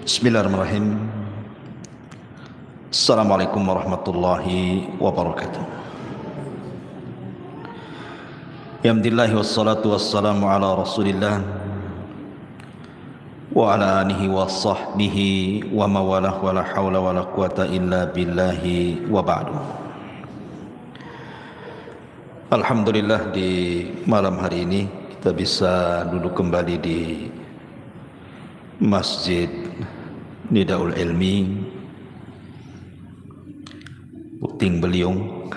Bismillahirrahmanirrahim. Assalamualaikum warahmatullahi wabarakatuh. Alhamdulillah wassalatu wassalamu ala Rasulillah wa ala alihi wa sahbihi wa mawalah wa la hawla wa la quwata illa billahi wa ba'du. Alhamdulillah, di malam hari ini kita bisa duduk kembali di Masjid Nidaul Ilmi Puting Beliung.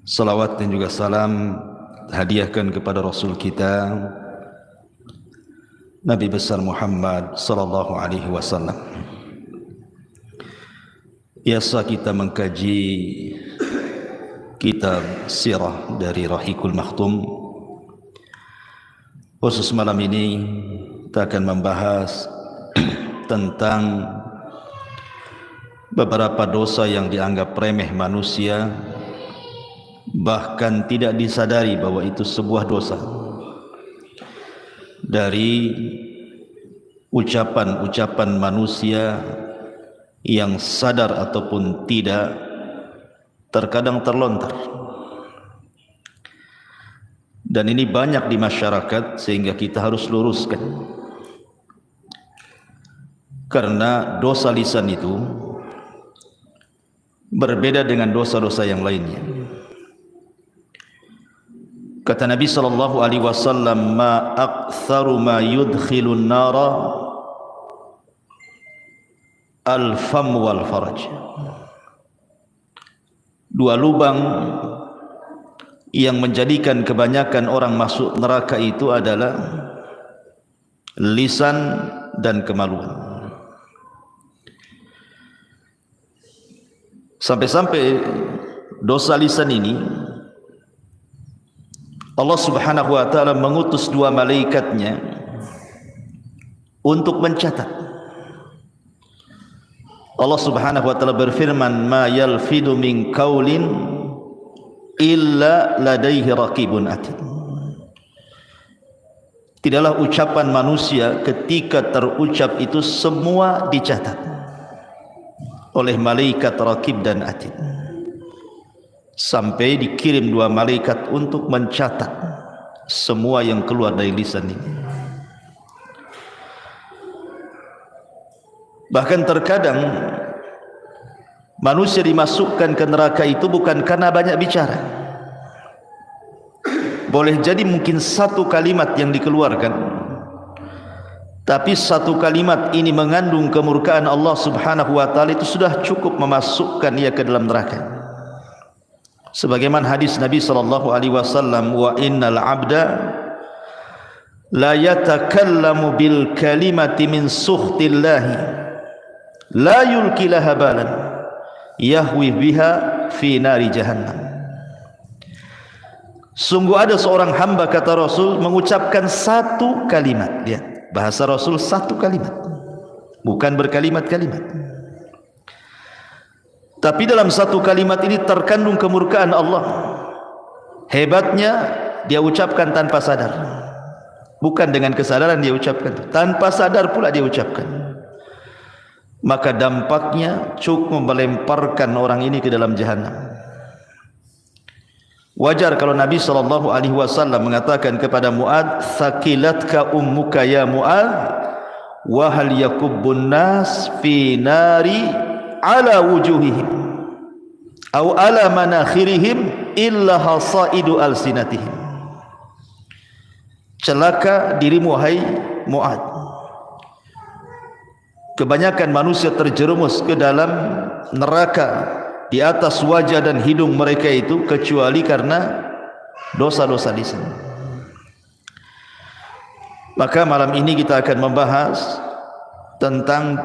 Salawat dan juga salam hadiahkan kepada Rasul kita Nabi besar Muhammad sallallahu alaihi wasallam. Biasa kita mengkaji kitab sirah dari Rahiqul Makhtum. Khusus malam ini kita akan membahas tentang beberapa dosa yang dianggap remeh manusia, bahkan tidak disadari bahwa itu sebuah dosa. Dari ucapan-ucapan manusia yang sadar ataupun tidak terkadang terlontar. Dan ini banyak di masyarakat sehingga kita harus luruskan. Karena dosa lisan itu berbeda dengan dosa-dosa yang lainnya. Kata Nabi sallallahu alaihi wasallam, "Ma aktsaru ma yudkhilun nara al-fam wal farj." Dua lubang yang menjadikan kebanyakan orang masuk neraka itu adalah lisan dan kemaluan. Sampai-sampai dosa lisan ini Allah Subhanahu wa taala mengutus dua malaikatnya untuk mencatat. Allah Subhanahu wa taala berfirman, "Ma yalfidu min qaulin illa ladaihi raqibun atid." Tidaklah ucapan manusia ketika terucap itu semua dicatat oleh malaikat raqib dan atid, sampai dikirim dua malaikat untuk mencatat semua yang keluar dari lisan ini. Bahkan terkadang manusia dimasukkan ke neraka itu bukan karena banyak bicara. Boleh jadi mungkin satu kalimat yang dikeluarkan, tapi satu kalimat ini mengandung kemurkaan Allah Subhanahu wa taala, itu sudah cukup memasukkan ia ke dalam neraka. Sebagaimana hadis Nabi sallallahu alaihi wasallam, "Wa innal 'abda la yatakallamu bil kalimati min sukhtillahi la yulqi laha balan yahwi biha fi nari jahannam." Sungguh ada seorang hamba, kata Rasul, mengucapkan satu kalimat. Lihat, bahasa Rasul satu kalimat, bukan berkalimat-kalimat. Tapi dalam satu kalimat ini terkandung kemurkaan Allah. Hebatnya dia ucapkan tanpa sadar, bukan dengan kesadaran dia ucapkan, tanpa sadar pula dia ucapkan. Maka dampaknya cukup melemparkan orang ini ke dalam jahannam. Wajar kalau Nabi sallallahu alaihi wasallam mengatakan kepada Mu'ad, "Thaqilatka ummuka ya Mu'ad, wa hal yakubbun nas fi nari ala wujuhihim aw ala manakhirihim illa hasaidu alsinatihim." Celaka dirimu hai Mu'ad, kebanyakan manusia terjerumus ke dalam neraka di atas wajah dan hidung mereka itu kecuali karena dosa-dosa lisan. Maka malam ini kita akan membahas tentang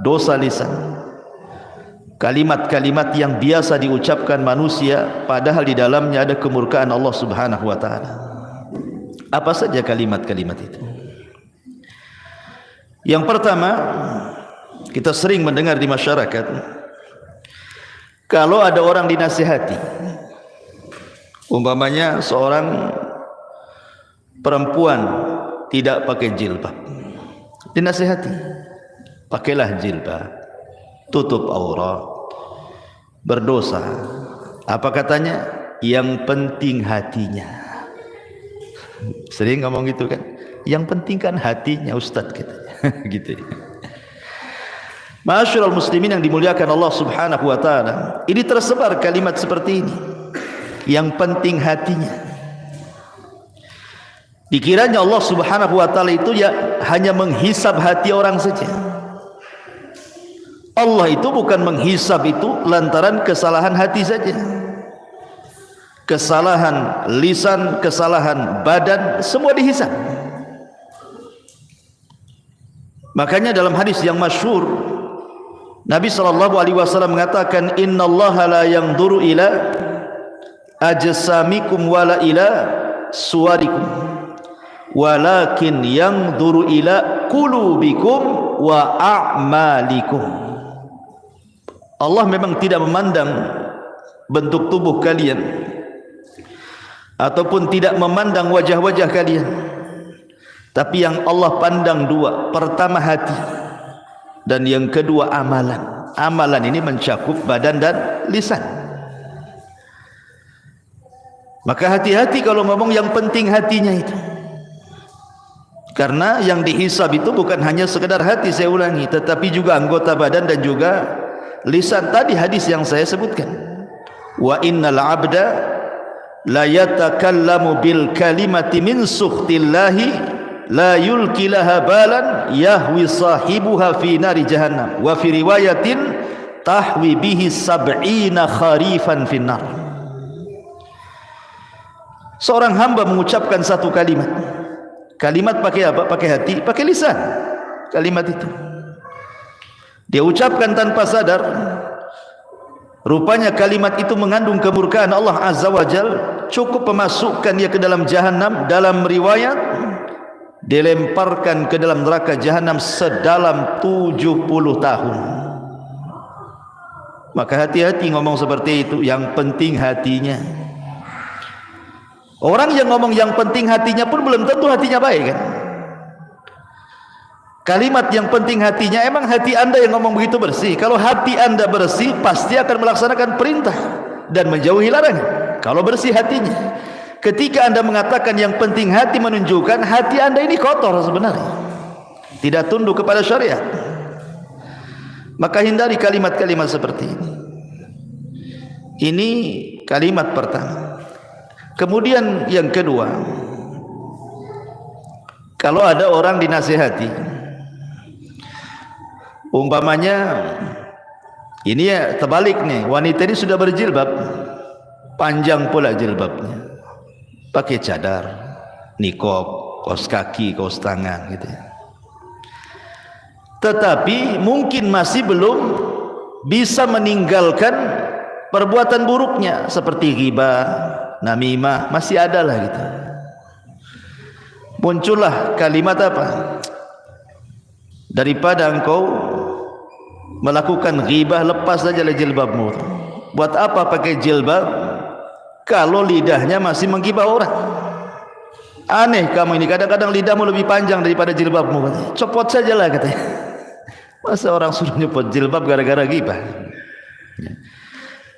dosa lisan. Kalimat-kalimat yang biasa diucapkan manusia padahal di dalamnya ada kemurkaan Allah Subhanahu wa taala. Apa saja kalimat-kalimat itu? Yang pertama, kita sering mendengar di masyarakat, kalau ada orang dinasihati, umpamanya seorang perempuan tidak pakai jilbab. Dinasihati, pakailah jilbab, tutup aurat, berdosa. Apa katanya? Yang penting hatinya. Sering ngomong gitu kan, yang penting kan hatinya Ustaz katanya. Gitu. Ma'asyiral muslimin yang dimuliakan Allah Subhanahu wa taala, ini tersebar kalimat seperti ini. Yang penting hatinya. Dikiranya Allah Subhanahu wa taala itu ya hanya menghisab hati orang saja. Allah itu bukan menghisab itu lantaran kesalahan hati saja. Kesalahan lisan, kesalahan badan, semua dihisab. Makanya dalam hadis yang masyhur Nabi SAW mengatakan, innallaha la yanzuru ila ajsamikum wala ila suwarikum, walakin yanzuru ila qulubikum wa a'malikum. Allah memang tidak memandang bentuk tubuh kalian ataupun tidak memandang wajah-wajah kalian, tapi yang Allah pandang dua. Pertama hati, dan yang kedua amalan. Amalan ini mencakup badan dan lisan. Maka hati-hati kalau ngomong yang penting hatinya itu, karena yang dihisab itu bukan hanya sekedar hati, saya ulangi, tetapi juga anggota badan dan juga lisan. Tadi hadis yang saya sebutkan, wa innal abda la yatakallamu bil kalimati min sukhtillahi la yulki laha balan yahwi sahibuha fi nari jahannam, wa fi riwayatin tahwi bihi sab'ina kharifan fin nar. Seorang hamba mengucapkan satu kalimat. Kalimat pakai apa? Pakai hati, pakai lisan. Kalimat itu dia ucapkan tanpa sadar. Rupanya kalimat itu mengandung kemurkaan Allah Azza wa Jal, cukup memasukkan dia ke dalam jahannam. Dalam riwayat dilemparkan ke dalam neraka jahannam sedalam 70 tahun. Maka hati-hati ngomong seperti itu. Yang penting hatinya. Orang yang ngomong yang penting hatinya pun belum tentu hatinya baik kan. Kalimat yang penting hatinya, emang hati anda yang ngomong begitu bersih? Kalau hati anda bersih, pasti akan melaksanakan perintah dan menjauhi larangan. Kalau bersih hatinya. Ketika anda mengatakan yang penting hati, menunjukkan hati anda ini kotor sebenarnya, tidak tunduk kepada syariat. Maka hindari kalimat-kalimat seperti ini. Ini kalimat pertama. Kemudian yang kedua, kalau ada orang dinasihati, umpamanya ini ya terbalik nih, wanita ini sudah berjilbab, panjang pula jilbabnya, pakai cadar, nikob, kaos kaki, kaos tangan gitu ya. Tetapi mungkin masih belum bisa meninggalkan perbuatan buruknya seperti ghibah, namimah, masih ada lah gitu. Muncullah kalimat apa? Daripada engkau melakukan ghibah, lepas saja jilbabmu. Buat apa pakai jilbab kalau lidahnya masih menggibah orang? Aneh kamu ini, kadang-kadang lidahmu lebih panjang daripada jilbabmu. Copot sajalah katanya. Masa orang suruh nyopot jilbab gara-gara ghibah?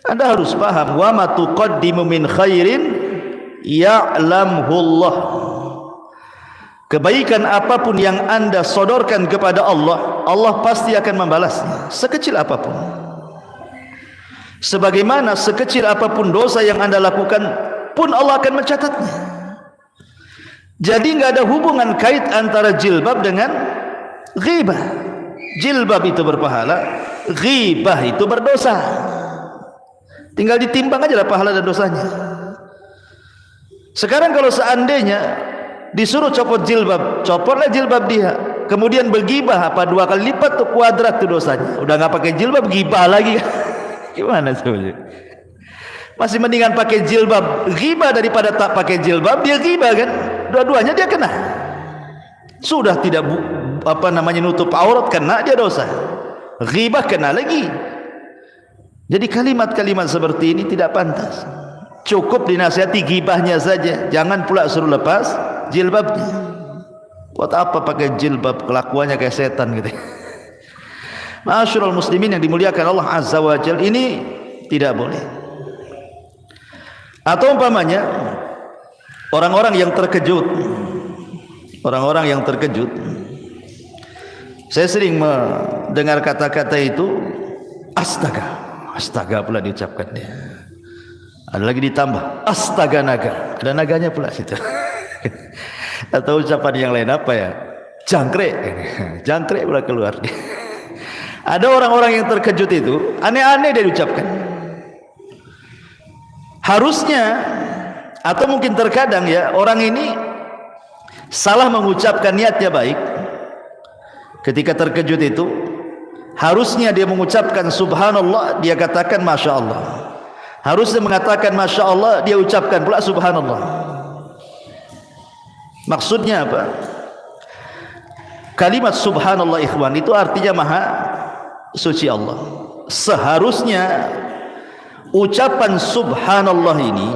Anda harus paham, wa ma tuqaddimu min khairin ya'lamhu Allah. Kebaikan apapun yang anda sodorkan kepada Allah, Allah pasti akan membalasnya, sekecil apapun. Sebagaimana sekecil apapun dosa yang anda lakukan pun Allah akan mencatatnya. Jadi enggak ada hubungan kait antara jilbab dengan ghibah. Jilbab itu berpahala, ghibah itu berdosa. Tinggal ditimbang aja lah pahala dan dosanya. Sekarang kalau seandainya disuruh copot jilbab, copotlah jilbab dia. Kemudian bergibah, apa 2 kali lipat tuh, kuadrat tuh dosanya. Udah nggak pakai jilbab, gibah lagi. Gimana sebenarnya? Masih mendingan pakai jilbab gibah daripada tak pakai jilbab, dia gibah kan? Dua-duanya dia kena. Sudah tidak nutup aurat, kena dia dosa. Gibah kena lagi. Jadi kalimat-kalimat seperti ini tidak pantas. Cukup dinasihati gibahnya saja, jangan pula suruh lepas jilbabnya. Buat apa pakai jilbab, kelakuannya kayak setan gitu. Ma'asyiral muslimin yang dimuliakan Allah Azza wa Jalla, ini tidak boleh. Atau umpamanya orang-orang yang terkejut, orang-orang yang terkejut. Saya sering mendengar kata-kata itu, astaga, astaga pula diucapkan dia. Ada lagi ditambah, astaga naga, ada naganya pula situ. Atau ucapan yang lain apa ya? Jangkrik, jangkrik pula keluar. Ada orang-orang yang terkejut itu, aneh-aneh dia diucapkan. Harusnya, atau mungkin terkadang ya, orang ini salah mengucapkan niatnya baik. Ketika terkejut itu, harusnya dia mengucapkan subhanallah, dia katakan masya Allah. Harusnya mengatakan masya Allah, dia ucapkan pula subhanallah. Maksudnya apa? Kalimat subhanallah ikhwan itu artinya maha suci Allah. Seharusnya ucapan subhanallah ini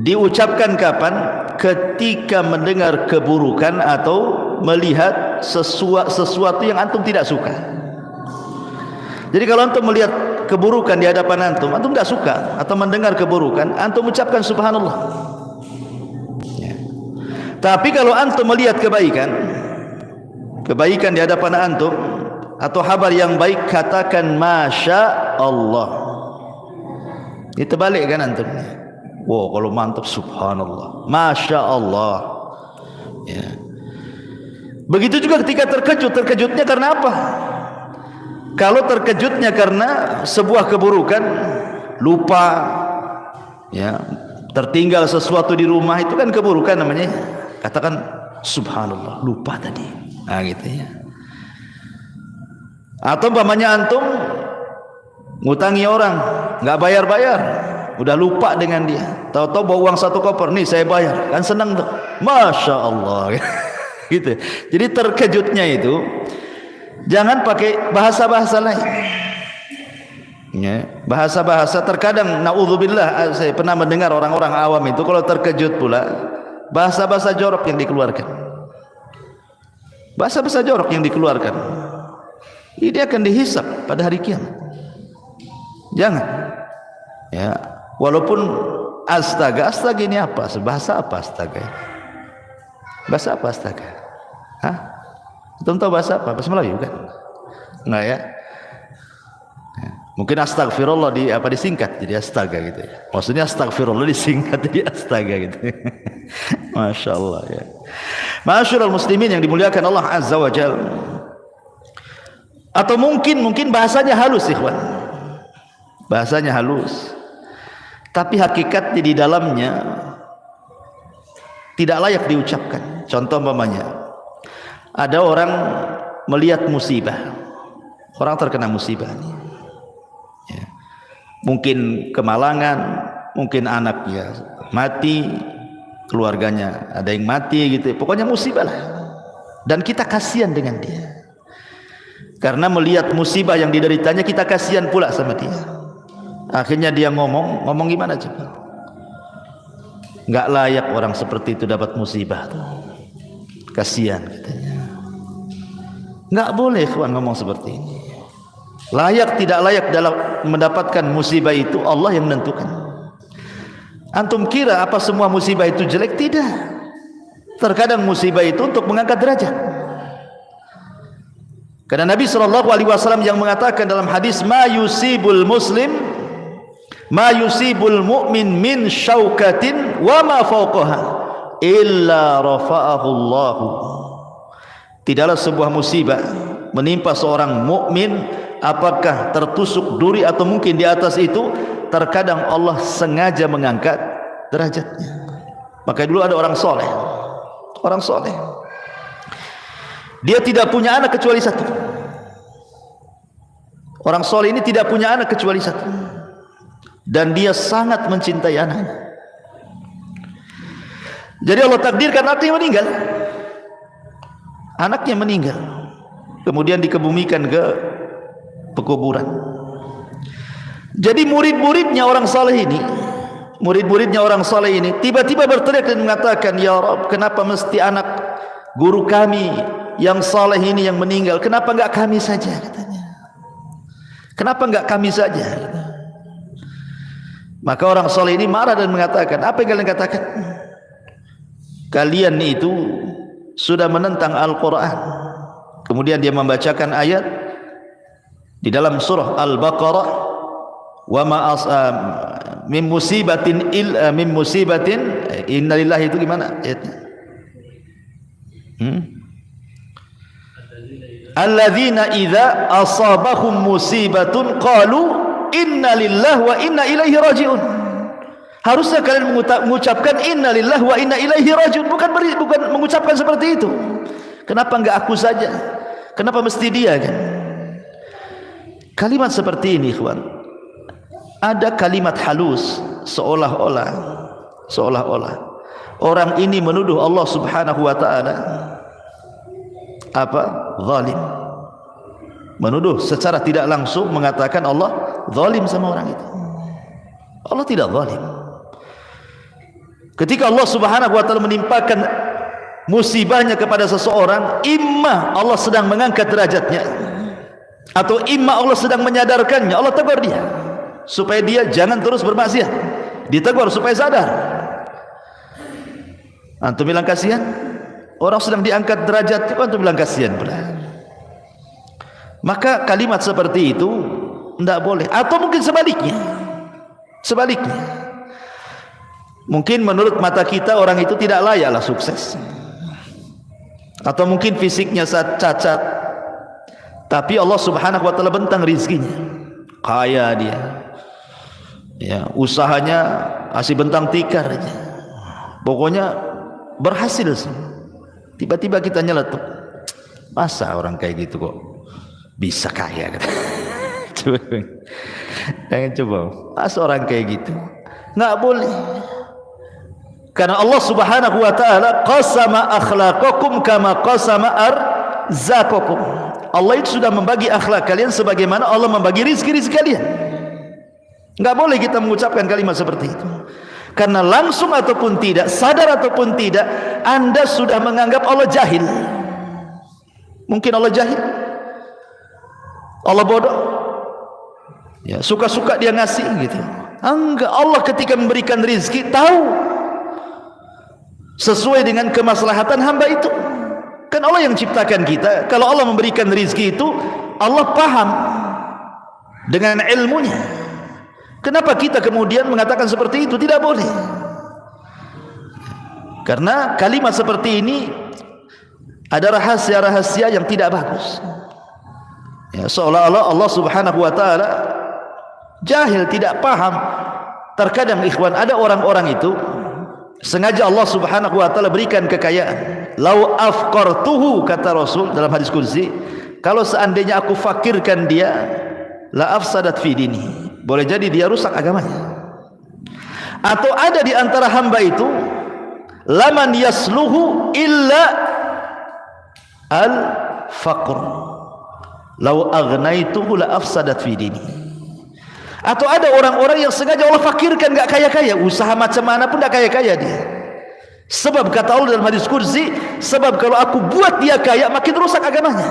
diucapkan kapan? Ketika mendengar keburukan atau melihat sesuatu yang antum tidak suka. Jadi kalau antum melihat keburukan di hadapan antum tidak suka, atau mendengar keburukan, antum ucapkan subhanallah. Tapi kalau antum melihat kebaikan di hadapan antum atau kabar yang baik, katakan masya Allah. Itu balik kan antum. Wow, kalau mantap subhanallah, masya Allah. Ya. Begitu juga ketika terkejut, terkejutnya karena apa? Kalau terkejutnya karena sebuah keburukan, lupa, ya, tertinggal sesuatu di rumah, itu kan keburukan namanya. Katakan subhanallah, lupa tadi. Nah gitu ya. Atau umpamanya antum ngutangi orang, nggak bayar-bayar, udah lupa dengan dia. Tahu-tahu bawa uang 1 koper, nih saya bayar, kan senang tuh. Masya Allah. Gitu. Jadi terkejutnya itu jangan pakai bahasa-bahasa lain. Ya, bahasa-bahasa terkadang naudzubillah, saya pernah mendengar orang-orang awam itu kalau terkejut pula bahasa-bahasa jorok yang dikeluarkan. Bahasa-bahasa jorok yang dikeluarkan. Ini akan dihisab pada hari kiamat. Jangan. Ya, walaupun astaga, astaga ini apa? Bahasa apa astaga? Bahasa apa astaga? Hah? Antum tahu bahasa apa? Bahasa Melayu kan? Enggak ya? Mungkin astagfirullah disingkat jadi astaga gitu ya. Maksudnya astagfirullah disingkat jadi astaga gitu. Masya Allah ya. Ma'asyiral muslimin yang dimuliakan Allah Azza wa Jalla. Atau mungkin bahasanya halus ikhwan. Bahasanya halus. Tapi hakikatnya di dalamnya tidak layak diucapkan. Contoh umpamanya, ada orang melihat musibah. Orang terkena musibah nih. Ya. Mungkin kemalangan, mungkin anaknya mati, keluarganya ada yang mati gitu. Pokoknya musibah lah. Dan kita kasihan dengan dia. Karena melihat musibah yang dideritanya, kita kasihan pula sama dia. Akhirnya dia ngomong gimana coba? Nggak layak orang seperti itu dapat musibah tuh. Kasihan katanya. Nggak boleh kawan ngomong seperti ini. Layak tidak layak dalam mendapatkan musibah itu Allah yang menentukan. Antum kira apa semua musibah itu jelek? Tidak. Terkadang musibah itu untuk mengangkat derajat. Karena Nabi SAW yang mengatakan dalam hadis, ma yusibul muslim, ma yusibul mu'min min syaukatin wa ma fawqaha illa rafa'ahu Allah. Tidaklah sebuah musibah menimpa seorang mukmin, apakah tertusuk duri atau mungkin di atas itu, terkadang Allah sengaja mengangkat derajatnya. Maka dulu ada orang soleh, dia tidak punya anak kecuali satu. Orang soleh ini tidak punya anak kecuali satu, dan dia sangat mencintai anaknya. Jadi Allah takdirkan anaknya meninggal. Anaknya meninggal, kemudian dikebumikan ke pekuburan. Jadi murid-muridnya orang saleh ini tiba-tiba berteriak dan mengatakan, ya Rabb, kenapa mesti anak guru kami yang saleh ini yang meninggal, kenapa enggak kami saja, katanya. Kenapa enggak kami saja? Maka orang saleh ini marah dan mengatakan, apa yang kalian katakan? Kalian itu sudah menentang Al-Quran. Kemudian dia membacakan ayat di dalam surah Al-Baqarah, wa ma min musibatin innalillahi, itu gimana ayatnya? Alladzina idza asabahum musibatun qalu innalillahi wa inna ilaihi rajiun. Harusnya kalian mengucapkan innalillahi wa inna ilaihi rajiun, bukan mengucapkan seperti itu. Kenapa enggak aku saja? Kenapa mesti dia, kan? Kalimat seperti ini, ikhwan, ada kalimat halus, seolah-olah orang ini menuduh Allah Subhanahu wa taala apa? Zalim. Menuduh secara tidak langsung, mengatakan Allah zalim sama orang itu. Allah tidak zalim. Ketika Allah Subhanahu wa taala menimpakan musibahnya kepada seseorang, imma Allah sedang mengangkat derajatnya, atau imma Allah sedang menyadarkannya. Allah tegur dia supaya dia jangan terus bermaksiat, ditegur supaya sadar. Antum bilang kasihan, orang sedang diangkat derajat, antum bilang kasihan pula. Maka kalimat seperti itu tidak boleh. Atau mungkin sebaliknya, mungkin menurut mata kita orang itu tidak layaklah sukses, atau mungkin fisiknya cacat, tapi Allah Subhanahu wa taala bentang rizkinya, kaya dia, ya, usahanya masih bentang tikar aja, pokoknya berhasil. Tiba-tiba kita nyeletuk, masa orang kayak gitu kok bisa kaya, kata. Coba, masa orang kayak gitu? Nggak boleh. Karena Allah Subhanahu wa taala qasama akhlaqakum kama qasama arzaqakum. Allah itu sudah membagi akhlak kalian sebagaimana Allah membagi rizki-rizki kalian. Enggak boleh kita mengucapkan kalimat seperti itu. Karena langsung ataupun tidak, sadar ataupun tidak, Anda sudah menganggap Allah jahil. Mungkin Allah jahil, Allah bodoh, ya, suka-suka dia ngasih gitu. Enggak, Allah ketika memberikan rizki tahu sesuai dengan kemaslahatan hamba itu. Kan Allah yang ciptakan kita. Kalau Allah memberikan rizki itu, Allah paham dengan ilmunya. Kenapa kita kemudian mengatakan seperti itu? Tidak boleh. Karena kalimat seperti ini ada rahasia-rahasia yang tidak bagus. Ya, seolah-olah Allah Subhanahu wa taala jahil, tidak paham. Terkadang ikhwan, ada orang-orang itu sengaja Allah Subhanahu wa taala berikan kekayaan. Lau afqartuhu, kata Rasul dalam hadis qudsi, kalau seandainya aku fakirkan dia, la afsadat fi dini, boleh jadi dia rusak agamanya. Atau ada di antara hamba itu, laman yasluhu illa al faqr, lau agnaituhu la afsadat fi dini. Atau ada orang-orang yang sengaja Allah fakirkan, enggak kaya-kaya, usaha macam mana pun enggak kaya-kaya dia. Sebab kata Allah dalam hadis qudsi, sebab kalau aku buat dia kaya makin rusak agamanya.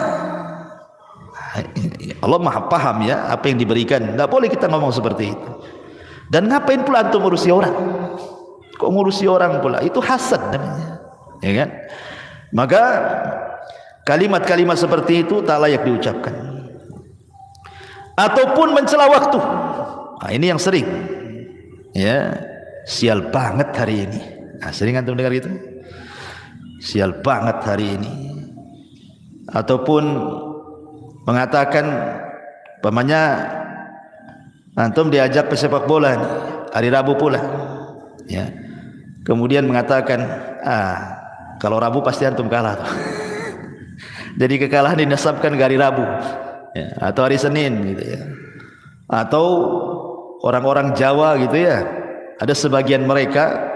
Allah Maha paham ya apa yang diberikan. Tidak boleh kita ngomong seperti itu. Dan ngapain pula antum ngurusi orang? Kok ngurusi orang pula? Itu hasad namanya, ya kan? Maka kalimat-kalimat seperti itu tak layak diucapkan. Ataupun mencela waktu. Nah, ini yang sering. Ya, sial banget hari ini. Nah, sering antum dengar gitu? Sial banget hari ini. Ataupun mengatakan, pamannya antum diajak pesepak bola nih, hari Rabu pula, ya. Kemudian mengatakan, kalau Rabu pasti antum kalah. Jadi kekalahan dinasabkan ke hari Rabu, ya, atau hari Senin gitu ya. Atau orang-orang Jawa gitu ya, ada sebagian mereka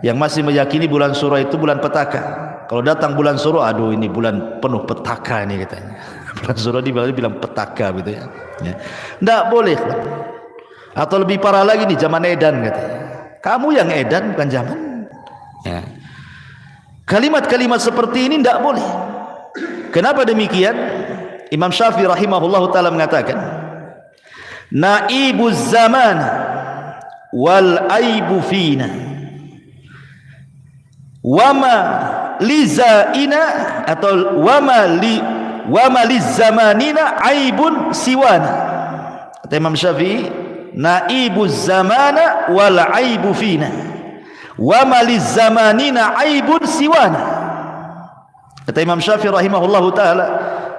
yang masih meyakini bulan Suro itu bulan petaka. Kalau datang bulan Suro, aduh ini bulan penuh petaka ini katanya. Bulan Suro dibilang petaka gitu ya. Tidak boleh. Atau lebih parah lagi nih, zaman edan katanya. Kamu yang edan bukan zaman. Ya. Kalimat-kalimat seperti ini tidak boleh. Kenapa demikian? Imam Syafi'i rahimahullahu ta'ala mengatakan, naibuz zaman wal aibu fina wama lizaina atau wama lizamanina aibun siwana. Kata Imam Syafi'i, naibuz zamana wal aibu fina wama lizamanina aibun siwana. Kata Imam Syafi'i rahimahullahu ta'ala,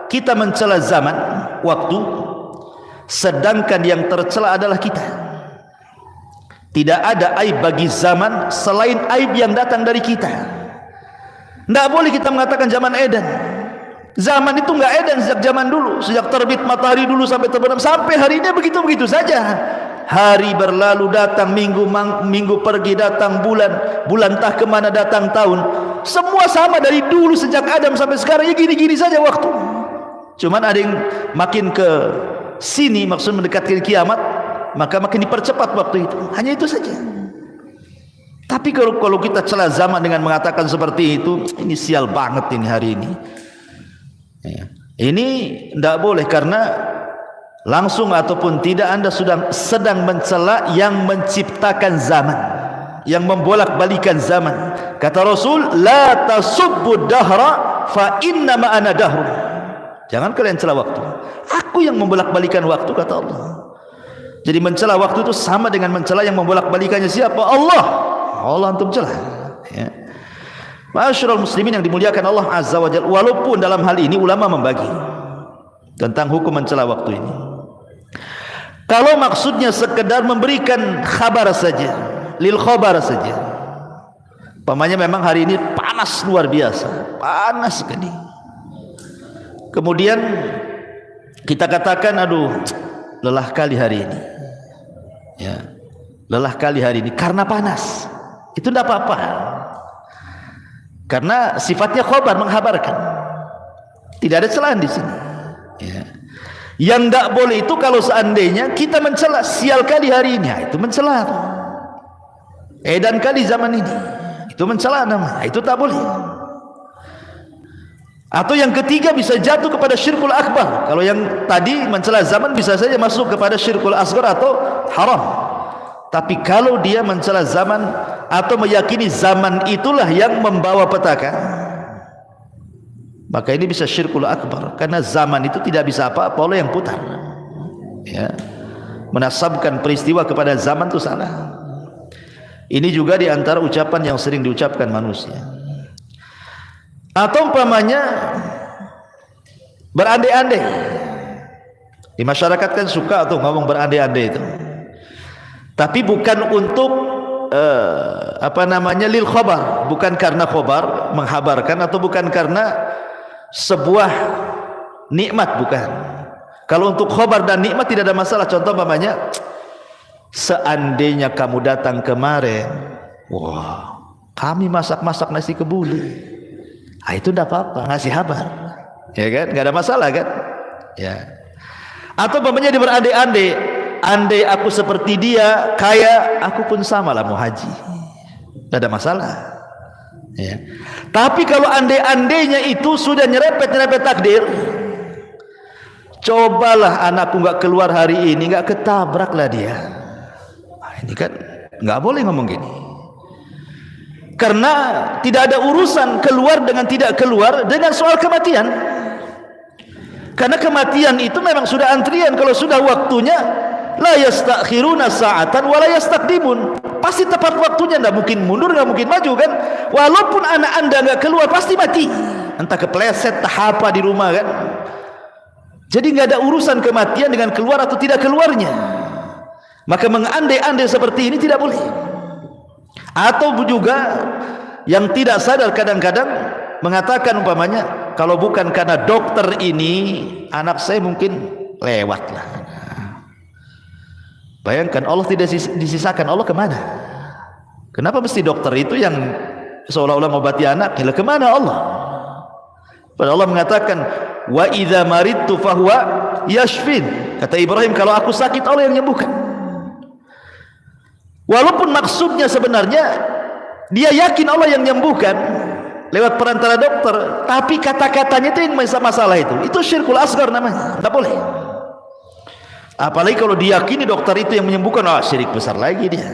kita mencela zaman, waktu, sedangkan yang tercela adalah kita. Tidak ada aib bagi zaman selain aib yang datang dari kita. Tidak boleh kita mengatakan zaman edan. Zaman itu enggak edan sejak zaman dulu, sejak terbit matahari dulu sampai terbenam, sampai hari ini begitu-begitu saja. Hari berlalu datang, minggu pergi datang, bulan entah kemana datang, tahun, semua sama dari dulu sejak Adam sampai sekarang, ya gini-gini saja waktu. Cuman ada yang makin ke sini, maksud mendekatkan kiamat, maka makin dipercepat waktu itu. Hanya itu saja. Tapi kalau kita celah zaman dengan mengatakan seperti itu, ini sial banget ini hari ini. Ini tidak boleh, karena langsung ataupun tidak Anda sedang mencela yang menciptakan zaman, yang membolak-balikan zaman. Kata Rasul, la tasubbu dahra fa inna ma ana dahrun. Jangan kalian cela waktu, aku yang membolak-balikan waktu, kata Allah. Jadi mencela waktu itu sama dengan mencela yang membolak-balikannya siapa? Allah. Allah antum cela, ya. Ma'asyiral muslimin yang dimuliakan Allah Azza wa Jalla. Walaupun dalam hal ini ulama membagi tentang hukum mencela waktu ini. Kalau maksudnya sekedar memberikan kabar saja, lil khabar saja, umpamanya memang hari ini panas luar biasa, panas sekali, kemudian kita katakan, aduh lelah kali hari ini, ya, lelah kali hari ini karena panas, itu tidak apa-apa, karena sifatnya khabar, menghabarkan, tidak ada celaan di sini, ya. Yang tidak boleh itu kalau seandainya kita mencela, sial kali hari ini, itu mencela, edan kali zaman ini, itu mencela nama, itu tak boleh. Atau yang ketiga bisa jatuh kepada syirkul akbar. Kalau yang tadi mencela zaman bisa saja masuk kepada syirkul asghar atau haram. Tapi kalau dia mencela zaman atau meyakini zaman itulah yang membawa petaka, maka ini bisa syirkul akbar, karena zaman itu tidak bisa apa-apa oleh yang putar, ya. Menasabkan peristiwa kepada zaman itu salah. Ini juga diantara ucapan yang sering diucapkan manusia. Atau umpamanya berandai-andai. Di masyarakat kan suka tuh ngomong berandai-andai itu, tapi bukan untuk lil khabar, bukan karena khabar menghabarkan, atau bukan karena sebuah nikmat, bukan. Kalau untuk khobar dan nikmat tidak ada masalah. Contoh umpamanya, seandainya kamu datang kemarin, wah, kami masak-masak nasi kebuli, itu tidak apa-apa, ngasih kabar, ya kan, nggak ada masalah kan, ya. Atau umpamanya dia berandai-andai, andai aku seperti dia kaya, aku pun sama lah mau haji, tidak ada masalah, ya. Tapi kalau andai-andainya itu sudah nyerepet takdir, cobalah anakku nggak keluar hari ini, nggak ketabraklah dia. Nah, ini kan nggak boleh ngomong gini, karena tidak ada urusan keluar dengan tidak keluar dengan soal kematian. Karena kematian itu memang sudah antrian. Kalau sudah waktunya, la yastakhiruna sa'atan wa la yastaqdimun, pasti tepat waktunya, tidak mungkin mundur, tidak mungkin maju kan. Walaupun anak anda nggak keluar pasti mati, entah kepleset, entah apa di rumah kan. Jadi nggak ada urusan kematian dengan keluar atau tidak keluarnya. Maka mengandai-andai seperti ini tidak boleh. Atau juga yang tidak sadar kadang-kadang mengatakan umpamanya, kalau bukan karena dokter ini, anak saya mungkin lewat lah. Bayangkan, Allah tidak disisakan, Allah kemana? Kenapa mesti dokter itu yang seolah-olah mengobati anak? Gila, kemana Allah? Padahal Allah mengatakan, wa idza maridtu fahuwa yashfin. Kata Ibrahim, kalau aku sakit Allah yang menyembuhkan. Walaupun maksudnya sebenarnya dia yakin Allah yang menyembuhkan, lewat perantara dokter, tapi kata-katanya itu yang masalah itu syirkul asghar namanya, tidak boleh. Apalagi kalau diyakini dokter itu yang menyembuhkan, syirik besar lagi dia.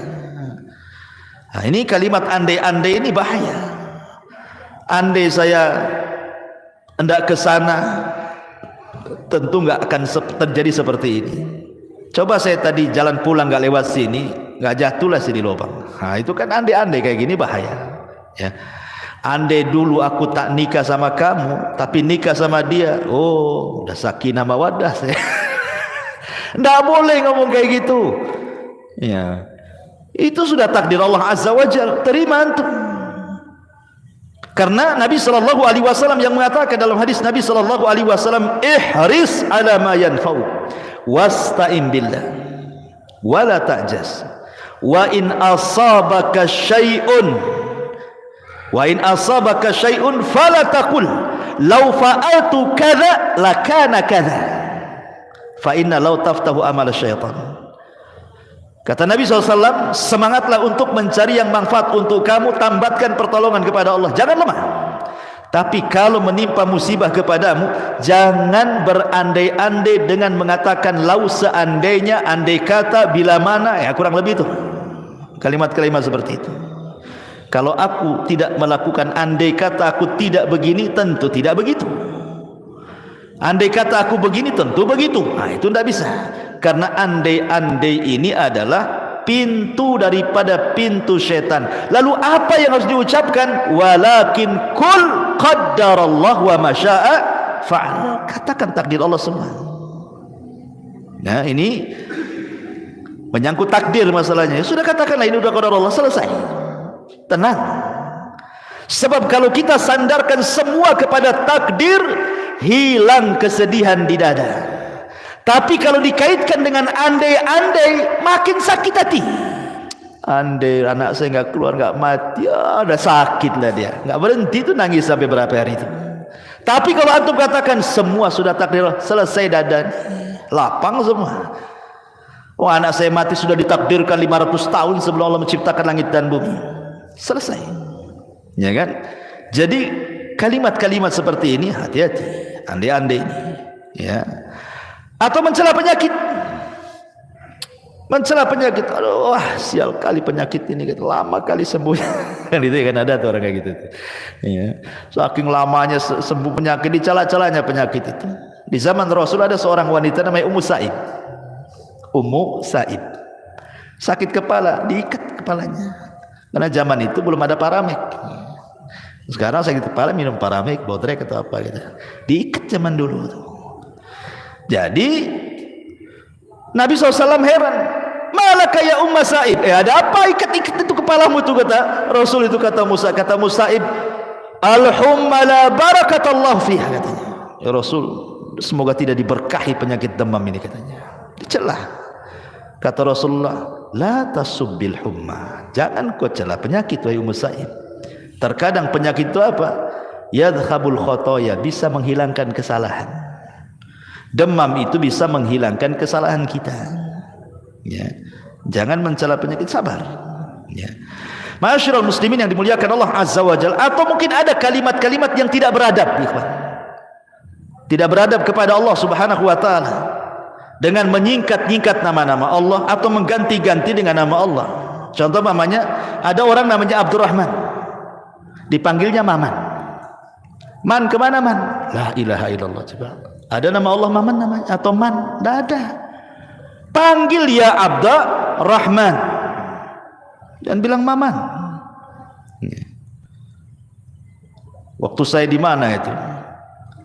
Nah, ini kalimat andai-andai ini bahaya. Andai saya hendak ke sana, tentu nggak akan terjadi seperti ini. Coba saya tadi jalan pulang nggak lewat sini, nggak jatuhlah sini lubang. Nah, itu kan andai-andai kayak gini bahaya. Ya. Andai dulu aku tak nikah sama kamu, tapi nikah sama dia, udah sakinah mawaddah saya. Nggak boleh ngomong kayak gitu. Ya. Itu sudah takdir Allah Azza wa Jalla. Terima antum. Karena Nabi sallallahu alaihi wasallam yang mengatakan dalam hadis Nabi sallallahu alaihi wasallam, ihris ala ma yanfa'u wasta'in billah wala ta'jaz wa in asabaka syai'un fala taqul law fa'altu kadza lakana kadza fa inna law taftahu amal syaitan. Kata Nabi SAW, semangatlah untuk mencari yang manfaat untuk kamu, tambatkan pertolongan kepada Allah, jangan lemah. Tapi kalau menimpa musibah kepadamu, jangan berandai-andai dengan mengatakan lau seandainya, andai kata, bila mana, ya kurang lebih itu kalimat-kalimat seperti itu. Kalau aku tidak melakukan andai kata aku tidak begini, tentu tidak begitu. Andai kata aku begini, tentu begitu. Nah, itu tidak bisa. Karena andai-andai ini adalah pintu daripada pintu setan. Lalu apa yang harus diucapkan? Walakin kul qaddarallah wa masya'a fa'al. Katakan takdir Allah semua. Nah, ini menyangkut takdir masalahnya. Sudah katakanlah ini sudah qadar Allah, selesai. Tenang. Sebab kalau kita sandarkan semua kepada takdir, hilang kesedihan di dada. Tapi kalau dikaitkan dengan andai-andai, makin sakit hati. Andai anak saya nggak keluar, nggak mati, udah sakit lah dia, nggak berhenti tuh nangis sampai berapa hari itu. Tapi kalau antum katakan semua sudah takdir, selesai dadan, lapang semua. Oh, anak saya mati sudah ditakdirkan 500 tahun sebelum Allah menciptakan langit dan bumi. Selesai. Ya kan? Jadi kalimat-kalimat seperti ini hati-hati. Andai-andai ini, ya. Atau mencela penyakit. Mencela penyakit. Aduh, sial kali penyakit ini, lama kali sembuh. Kan itu kan ada tuh orang kayak gitu. Ya. Saking lamanya sembuh penyakit, dicela-celanya penyakit itu. Di zaman Rasul ada seorang wanita namanya Ummu Sa'id. Ummu Sa'id. Sakit kepala, diikat kepalanya. Karena zaman itu belum ada Paramek. Sekarang sakit kepala minum Paramek, Bodrek atau apa gitu. Diikat zaman dulu tuh. Jadi Nabi SAW heran, malaka ya Ummu Sa'id, ada apa ikat-ikat itu kepalamu itu, kata Rasul itu, kata Sa'id, al-humma la barakatallah fiha, katanya. Ya Rasul, semoga tidak diberkahi penyakit demam ini, katanya. Dicelah. Kata Rasulullah, la tasubbil humma, jangan kau celah penyakit wahai Ummu Sa'id. Terkadang penyakit itu apa? Yadhabul khotoya, bisa menghilangkan kesalahan. Demam itu bisa menghilangkan kesalahan kita. Ya. Jangan mencela penyakit, sabar. Ya. Ma'asyiral muslimin yang dimuliakan Allah Azza wa Jalla. Atau mungkin ada kalimat-kalimat yang tidak beradab, ikhwan. Tidak beradab kepada Allah Subhanahu wa taala. Dengan menyingkat-nyingkat nama-nama Allah atau mengganti-ganti dengan nama Allah. Contoh namanya, ada orang namanya Abdurrahman. Dipanggilnya Maman. Man kemana man? La ilaha illallah. Coba. Ada nama Allah Maman namanya atau Man? Tidak ada. Panggil ya Abdurrahman dan bilang Maman. Waktu saya di mana itu?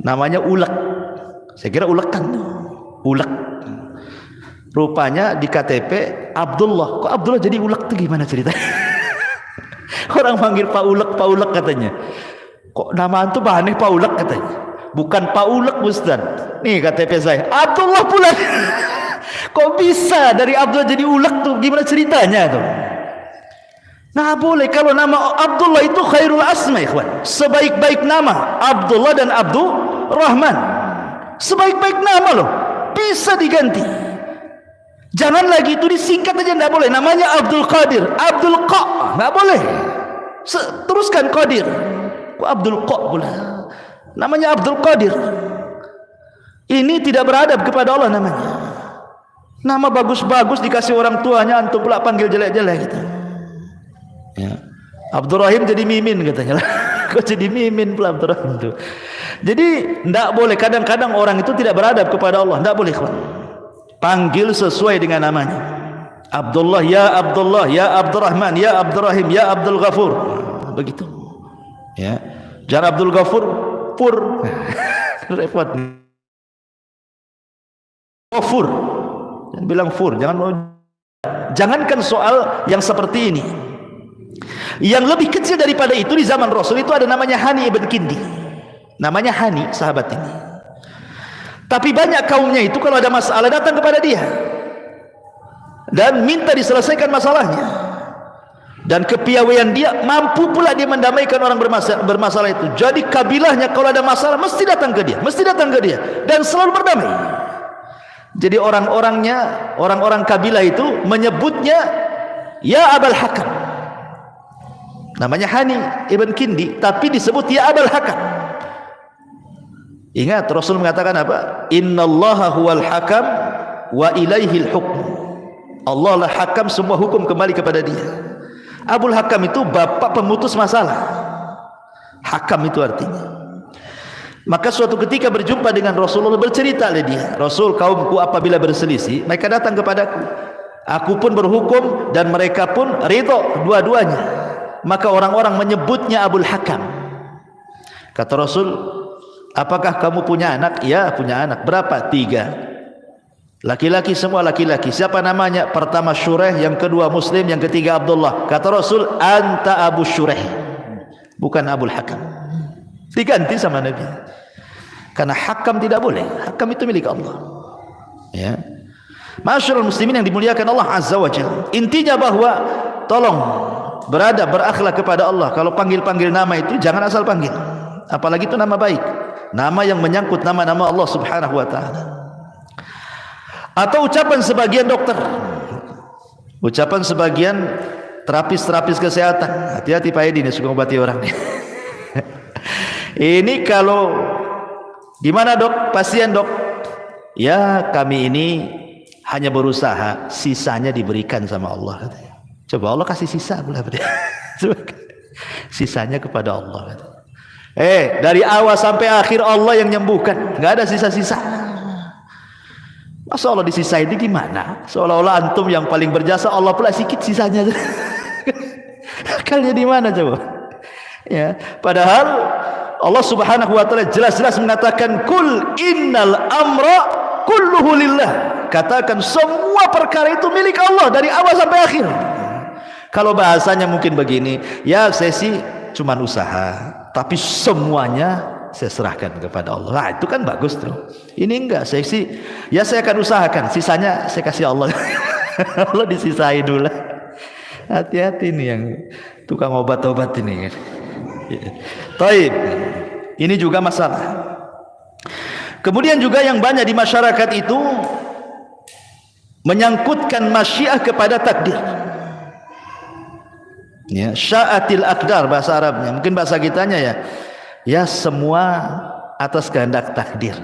Namanya Ulek. Saya kira ulekan. Ulek. Rupanya di KTP Abdullah. Kok Abdullah jadi Ulek itu gimana ceritanya? Orang panggil Pak Ulek katanya. Kok nama itu aneh Pak Ulek katanya. Bukan Pak Ulek Ustaz. Nih KTP saya Abdullah pula. Kok bisa dari Abdullah jadi Ulek tuh? Gimana ceritanya tuh? Nah boleh, kalau nama Abdullah itu khairul asma, ikhwan. Sebaik-baik nama Abdullah dan Abdurrahman. Sebaik-baik nama loh. Bisa diganti. Jangan lagi itu disingkat aja, enggak boleh. Namanya Abdul Qadir, Abdul Qa, enggak boleh. Teruskan Qadir. Kok Abdul Qa pula? Namanya Abdul Qadir. Ini tidak beradab kepada Allah namanya. Nama bagus-bagus dikasih orang tuanya, antum pula panggil jelek-jelek gitu. Ya. Abdurrahim jadi Mimin katanya. Kok jadi Mimin pula Abdurrahim itu? Jadi tidak boleh, kadang-kadang orang itu tidak beradab kepada Allah, tidak boleh kawan. Panggil sesuai dengan namanya. Abdullah, ya Abdullah, ya Abdurrahman, ya Abdurrahim, ya Abdul Ghafur. Begitu. Ya. Jangan Abdul Ghafur pur. Repot. Ghafur. Jangan bilang fur, jangankan soal yang seperti ini. Yang lebih kecil daripada itu di zaman Rasul itu ada namanya Hani ibn Kindi. Namanya Hani, sahabat ini. Tapi banyak kaumnya itu kalau ada masalah datang kepada dia dan minta diselesaikan masalahnya. Dan kepiawaian dia mampu pula dia mendamaikan orang bermasalah itu. Jadi kabilahnya kalau ada masalah mesti datang ke dia, dan selalu berdamai. Jadi orang-orang kabilah itu menyebutnya ya Abul Hakam. Namanya Hani ibn Kindi, tapi disebut ya Abul Hakam. Ingat Rasul mengatakan apa? Innallaha huwal hakam wa ilaihil hukm. Allah lah hakam, semua hukum kembali kepada dia. Abul Hakam itu bapak pemutus masalah. Hakam itu artinya. Maka suatu ketika berjumpa dengan Rasulullah, bercerita oleh dia, Rasul, kaumku apabila berselisih mereka datang kepadaku, aku pun berhukum dan mereka pun ridha dua-duanya. Maka orang-orang menyebutnya Abul Hakam. Kata Rasul, apakah kamu punya anak? Ya, punya anak. Berapa? 3. Laki-laki, semua laki-laki. Siapa namanya? Pertama Syureh, yang kedua Muslim, yang ketiga Abdullah. Kata Rasul, anta Abu Syureh, bukan Abul Hakam. Diganti sama Nabi. Karena hakam tidak boleh. Hakam itu milik Allah. Ya. Masyarul muslimin yang dimuliakan Allah Azza wa Jalla. Intinya bahwa tolong beradab, berakhlak kepada Allah. Kalau panggil-panggil nama itu jangan asal panggil. Apalagi itu nama baik, nama yang menyangkut nama-nama Allah Subhanahu wa taala. Atau ucapan sebagian dokter, ucapan sebagian terapis kesehatan. Hati-hati Pak Edi, ini suka ngobati orang nih. Ini kalau gimana dok, pasien dok? Ya kami ini hanya berusaha, sisanya diberikan sama Allah katanya. Coba Allah kasih sisa pula pada sisanya kepada Allah. Dari awal sampai akhir Allah yang nyembuhkan, nggak ada sisa-sisa. Masa Allah disisa itu gimana? Seolah-olah antum yang paling berjasa, Allah pula sikit sisanya. Akalnya di mana coba? Ya, padahal Allah Subhanahu wa taala jelas-jelas mengatakan kul innal amra kulluhu lillah. Katakan semua perkara itu milik Allah dari awal sampai akhir. Kalau bahasanya mungkin begini, ya saya sih cuma usaha, tapi semuanya saya serahkan kepada Allah. Nah, itu kan bagus tuh. Ini enggak, saya sih ya saya akan usahakan, sisanya saya kasih Allah. Allah disisai dulu. Hati-hati nih yang tukang obat-obat ini. Taib. Ini juga masalah. Kemudian juga yang banyak di masyarakat itu menyangkutkan masyiah kepada takdir. Ya, sya'atil aqdar bahasa Arabnya. Mungkin bahasa kitanya ya. Ya semua atas kehendak takdir.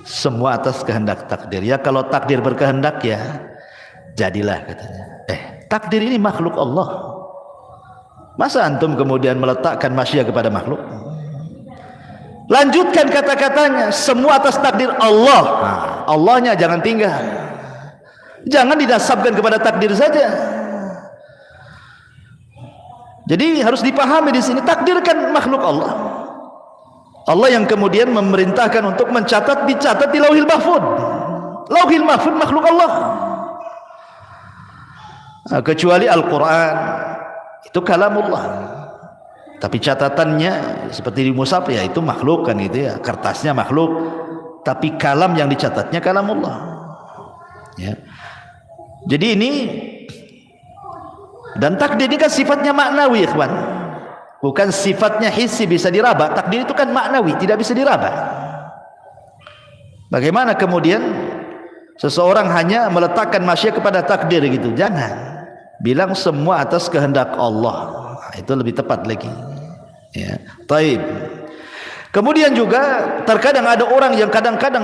Semua atas kehendak takdir. Ya kalau takdir berkehendak ya jadilah katanya. Takdir ini makhluk Allah. Masa antum kemudian meletakkan masyiah kepada makhluk? Lanjutkan kata-katanya, semua atas takdir Allah. Allahnya jangan tinggal. Jangan dinasabkan kepada takdir saja. Jadi harus dipahami di sini, takdir kan makhluk Allah. Allah yang kemudian memerintahkan untuk mencatat, dicatat di Lauhil Mahfuz. Lauhil Mahfuz makhluk Allah. Kecuali Al-Quran itu kalamullah, tapi catatannya seperti di mushaf ya itu makhluk kan gitu ya, kertasnya makhluk, tapi kalam yang dicatatnya kalamullah. Ya. Jadi ini dan takdir ini kan sifatnya maknawi, ikhwan, bukan sifatnya hissi bisa diraba. Takdir itu kan maknawi, tidak bisa diraba. Bagaimana kemudian seseorang hanya meletakkan masyiah kepada takdir gitu? Jangan. Bilang semua atas kehendak Allah. Itu lebih tepat lagi. Ya, taib. Kemudian juga terkadang ada orang yang kadang-kadang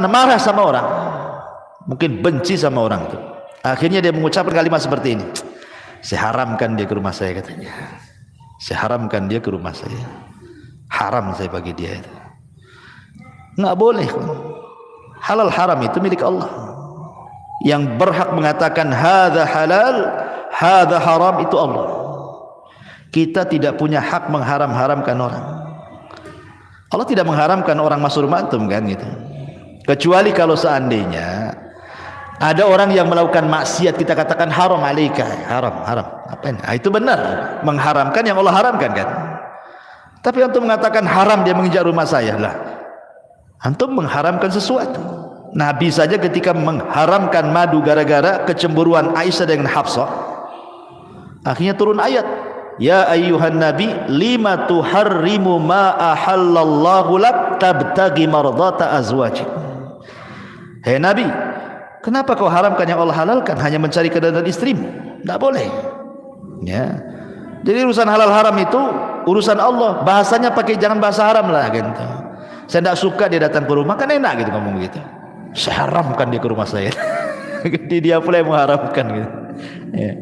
marah sama orang, mungkin benci sama orang itu. Akhirnya dia mengucapkan kalimat seperti ini, saya haramkan dia ke rumah saya, katanya. Saya haramkan dia ke rumah saya. Haram saya bagi dia itu. Enggak boleh. Halal haram itu milik Allah. Yang berhak mengatakan hadza halal, hadza haram itu Allah. Kita tidak punya hak mengharam-haramkan orang. Allah tidak mengharamkan orang masuk rumah antum kan gitu. Kecuali kalau seandainya ada orang yang melakukan maksiat, kita katakan haram alaika, haram. Apa ini? Itu benar, mengharamkan yang Allah haramkan kan. Tapi antum mengatakan haram dia menginjak rumah saya, lah antum mengharamkan sesuatu. Nabi saja ketika mengharamkan madu gara-gara kecemburuan Aisyah dengan Hafsah, akhirnya turun ayat, ya ayyuhan nabi lima tuharrimu ma ahallallahu lak tabtagi mardata azwajik. Hei Nabi, kenapa kau haramkan yang Allah halalkan, hanya mencari keridhaan istrimu? Tidak boleh. Ya. Jadi urusan halal haram itu urusan Allah. Bahasanya pakai jangan bahasa haram lah gitu. Saya tidak suka dia datang ke rumah, kan enak gitu ngomong gitu. Saya haramkan dia ke rumah saya. Dia pula yang mengharamkan gitu. Ya.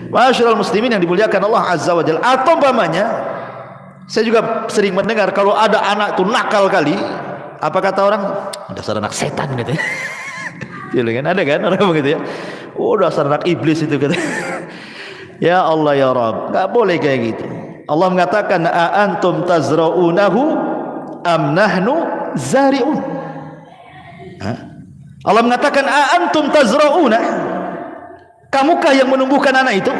Masyaallah muslimin yang dimuliakan Allah Azza wa Jalla. Atau umpamanya, saya juga sering mendengar kalau ada anak itu nakal kali, apa kata orang? Dasar anak setan gitu. Ya kan, ada kan orang begitu ya. Oh, dasar anak iblis itu gitu. Ya Allah ya Rabb, enggak boleh kayak gitu. Allah mengatakan a antum tazra'unahu am nahnu zari'un. Allah mengatakan a antum tazra'una, kamukah yang menumbuhkan anak itu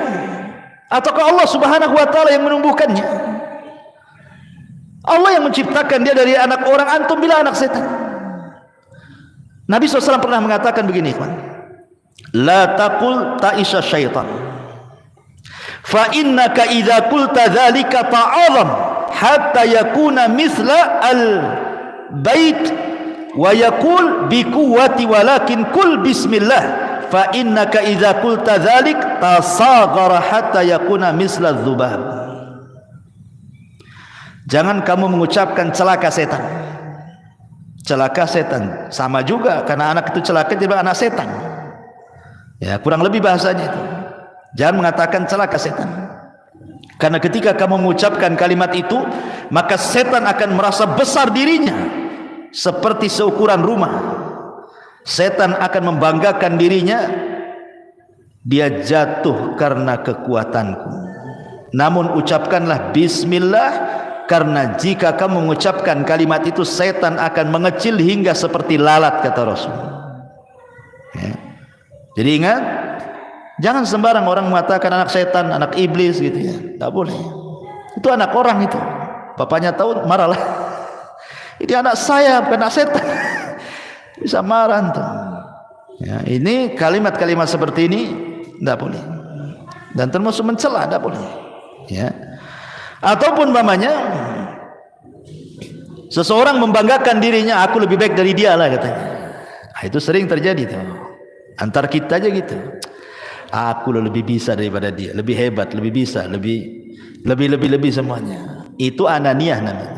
ataukah Allah Subhanahu wa taala yang menumbuhkannya? Allah yang menciptakan dia dari anak orang, antum bila anak setan. Nabi SAW pernah mengatakan begini, la taqul ta'isha syaitan, fa innaka idza qulta dzalika ta'azam hatta yakuna misla al-bait wa yaqul bi quwwati walakin kul bismillah fa innaka idza qulta dzalik tasaghara hatta yakuna misla dzubab. Jangan kamu mengucapkan celaka setan. Celaka setan sama juga, karena anak itu celaka tidak anak setan. Ya, kurang lebih bahasanya itu. Jangan mengatakan celaka setan. Karena ketika kamu mengucapkan kalimat itu, maka setan akan merasa besar dirinya seperti seukuran rumah. Setan akan membanggakan dirinya, dia jatuh karena kekuatanku. Namun ucapkanlah bismillah, karena jika kamu mengucapkan kalimat itu, setan akan mengecil hingga seperti lalat, kata Rasul. Ya. Jadi ingat, jangan sembarang orang mengatakan anak setan, anak iblis gitu ya. Tak boleh. Itu anak orang itu. Bapaknya tahu marahlah. Ini anak saya, bukan anak setan. Bisa marah tuh. Ya, ini kalimat-kalimat seperti ini tidak boleh. Dan termasuk mencela, tidak boleh. Ya. Ataupun mamanya seseorang membanggakan dirinya, aku lebih baik dari dia lah katanya. Nah, itu sering terjadi tuh. Antar kita aja gitu. Aku lebih bisa daripada dia, lebih hebat, lebih bisa, lebih semuanya. Itu ananiyah namanya.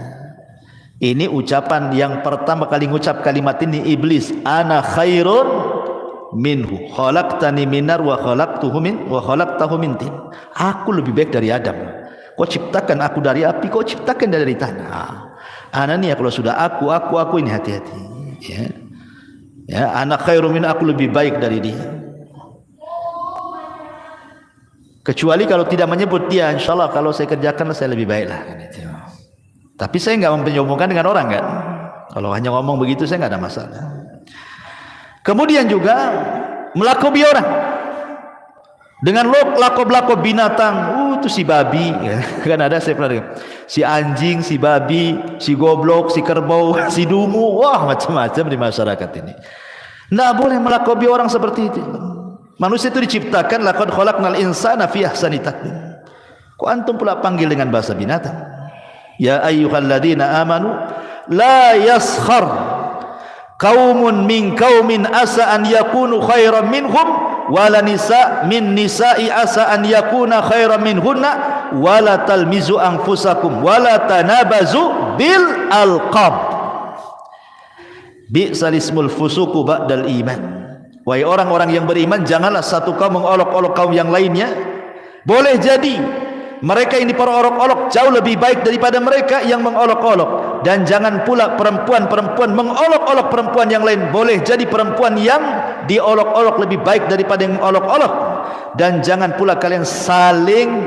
Ini ucapan yang pertama kali ngucap kalimat ini iblis. Ana khairun minhu, khalaqtani minar wa khalaqtahu min tin. Aku lebih baik dari Adam. Kau ciptakan aku dari api, kau ciptakan dari tanah. Anania, kalau sudah aku ini hati-hati. Ya, ya, anak khairum min, aku lebih baik dari dia. Kecuali kalau tidak menyebut dia, insyaallah kalau saya kerjakan saya lebih baik lah. Tapi saya enggak menyombongkan dengan orang kan. Kalau hanya ngomong begitu saya enggak ada masalah. Kemudian juga melakobi orang dengan lakob-lakob binatang. Itu si babi ya. Kan ada, saya pernah dengar, si anjing, si babi, si goblok, si kerbau, si dungu, wah macam-macam di masyarakat ini. Tidak boleh melakobi orang seperti itu. Manusia itu diciptakan laqad khalaqnal insana fi ahsani taqwim. Kok antum pula panggil dengan bahasa binatang? Ya ayyuhalladzina amanu la yaskhar qaumun min qaumin asa an yakunu khairan minhum wala nisa min nisa'i asa an yakuna khairan minhunna wala talmizu anfusakum wala tanabazu bil alqab bi'sal ismul fusuqu ba'dal iman. Wahai orang-orang yang beriman, janganlah satu kaum mengolok-olok kaum yang lainnya. Boleh jadi mereka ini para olok-olok jauh lebih baik daripada mereka yang mengolok-olok, dan jangan pula perempuan-perempuan mengolok-olok perempuan yang lain. Boleh jadi perempuan yang diolok-olok lebih baik daripada yang mengolok-olok, dan jangan pula kalian saling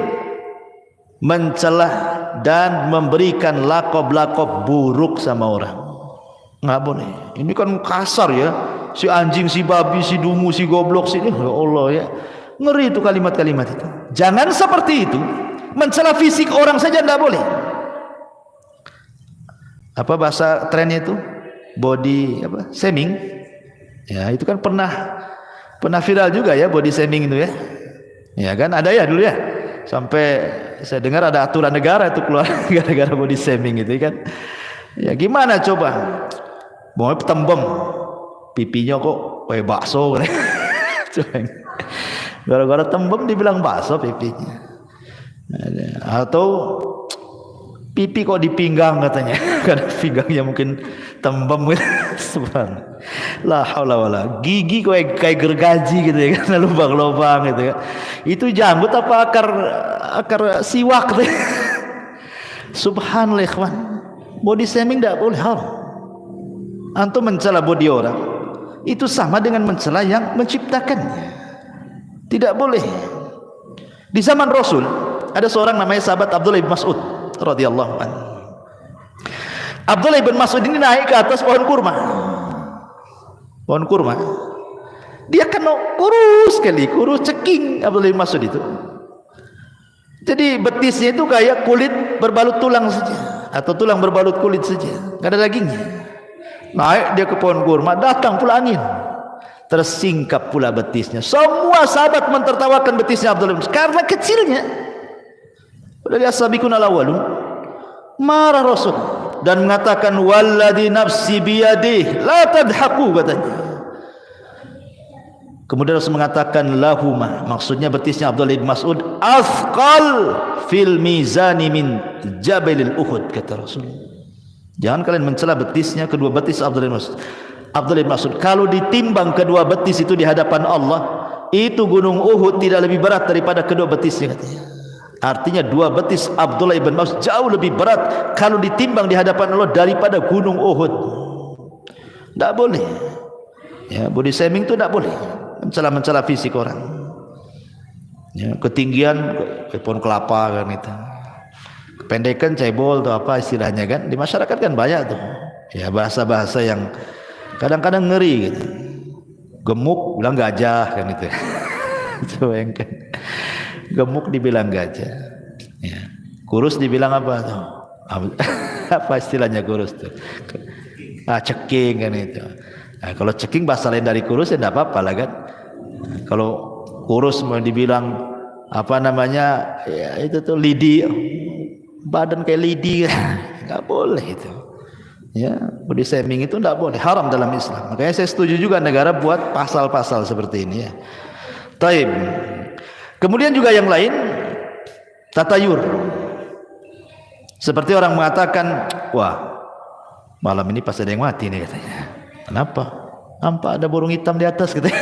mencelah dan memberikan lakob-lakob buruk sama orang. Nggak boleh. Ini kan kasar ya, si anjing, si babi, si dungu, si goblok, si ya Allah ya, ngeri itu kalimat-kalimat itu. Jangan seperti itu. Mencela fisik orang saja tidak boleh. Apa bahasa trennya itu? Body apa? Shaming. Ya, itu kan pernah viral juga ya, body shaming itu ya. Ya kan ada ya dulu ya. Sampai saya dengar ada aturan negara itu keluar gara-gara body shaming itu kan. Ya gimana coba? Mau tembem pipinya kok kayak bakso. Gara-gara tembem dibilang bakso pipinya. Atau pipi kok di pinggang katanya, karena pinggangnya mungkin tembem gitu. Subhanallah, la haula wala, gigi kayak gergaji gitu ya kan, lubang-lubang gitu kan. Itu janggut apa akar siwak gitu. Subhanallah ikhwan, body shaming tidak boleh. Antum mencela body orang itu sama dengan mencela yang menciptakannya, tidak boleh. Di zaman Rasul ada seorang namanya sahabat Abdullah bin Mas'ud radhiyallahu anhu. Abdullah bin Mas'ud ini naik ke atas pohon kurma. Pohon kurma. Dia kan kurus sekali, kurus ceking Abdullah bin Mas'ud itu. Jadi betisnya itu kayak kulit berbalut tulang saja, atau tulang berbalut kulit saja, enggak ada dagingnya. Naik dia ke pohon kurma, datang pula angin, tersingkap pula betisnya. Semua sahabat mentertawakan betisnya Abdullah bin Mas'ud karena kecilnya. Dari as-sabiqun al-awwalun. Marah Rasul dan mengatakan walladzi nafsi biyadihi la tadhaku katanya. Kemudian Rasul mengatakan lahuma, maksudnya betisnya Abdullah bin Mas'ud asqal fil mizani min jabalil Uhud, kata Rasul. Jangan kalian mencela betisnya, kedua betis Abdullah bin Mas'ud. Abdullah bin Mas'ud, kalau ditimbang kedua betis itu di hadapan Allah, itu gunung Uhud tidak lebih berat daripada kedua betisnya katanya. Artinya dua betis Abdullah bin Mas'ud jauh lebih berat kalau ditimbang di hadapan Allah daripada gunung Uhud. Tidak boleh. Ya, body shaming itu tidak boleh. Mencela fisik orang. Ya, ketinggian pohon kelapa kan itu. Kependekan cebol atau apa istilahnya kan. Di masyarakat kan banyak tuh. Ya, bahasa-bahasa yang kadang-kadang ngeri gitu. Gemuk bilang gajah kan itu. Itu yang kan. Gemuk dibilang gajah, ya. Kurus dibilang apa tuh? Apa istilahnya kurus tuh? Ceking kan itu. Nah, kalau ceking bahasa lain dari kurus ya tidak apa-apa lah kan. Kalau kurus mau dibilang apa namanya? Ya itu tuh lidi, badan kayak lidi, nggak boleh itu. Ya, body shaming itu tidak boleh, haram dalam Islam. Makanya saya setuju juga negara buat pasal-pasal seperti ini ya. Taib. Kemudian juga yang lain, tatayur. Seperti orang mengatakan, wah malam ini pas ada yang mati nih katanya. Kenapa? Nampak ada burung hitam di atas katanya.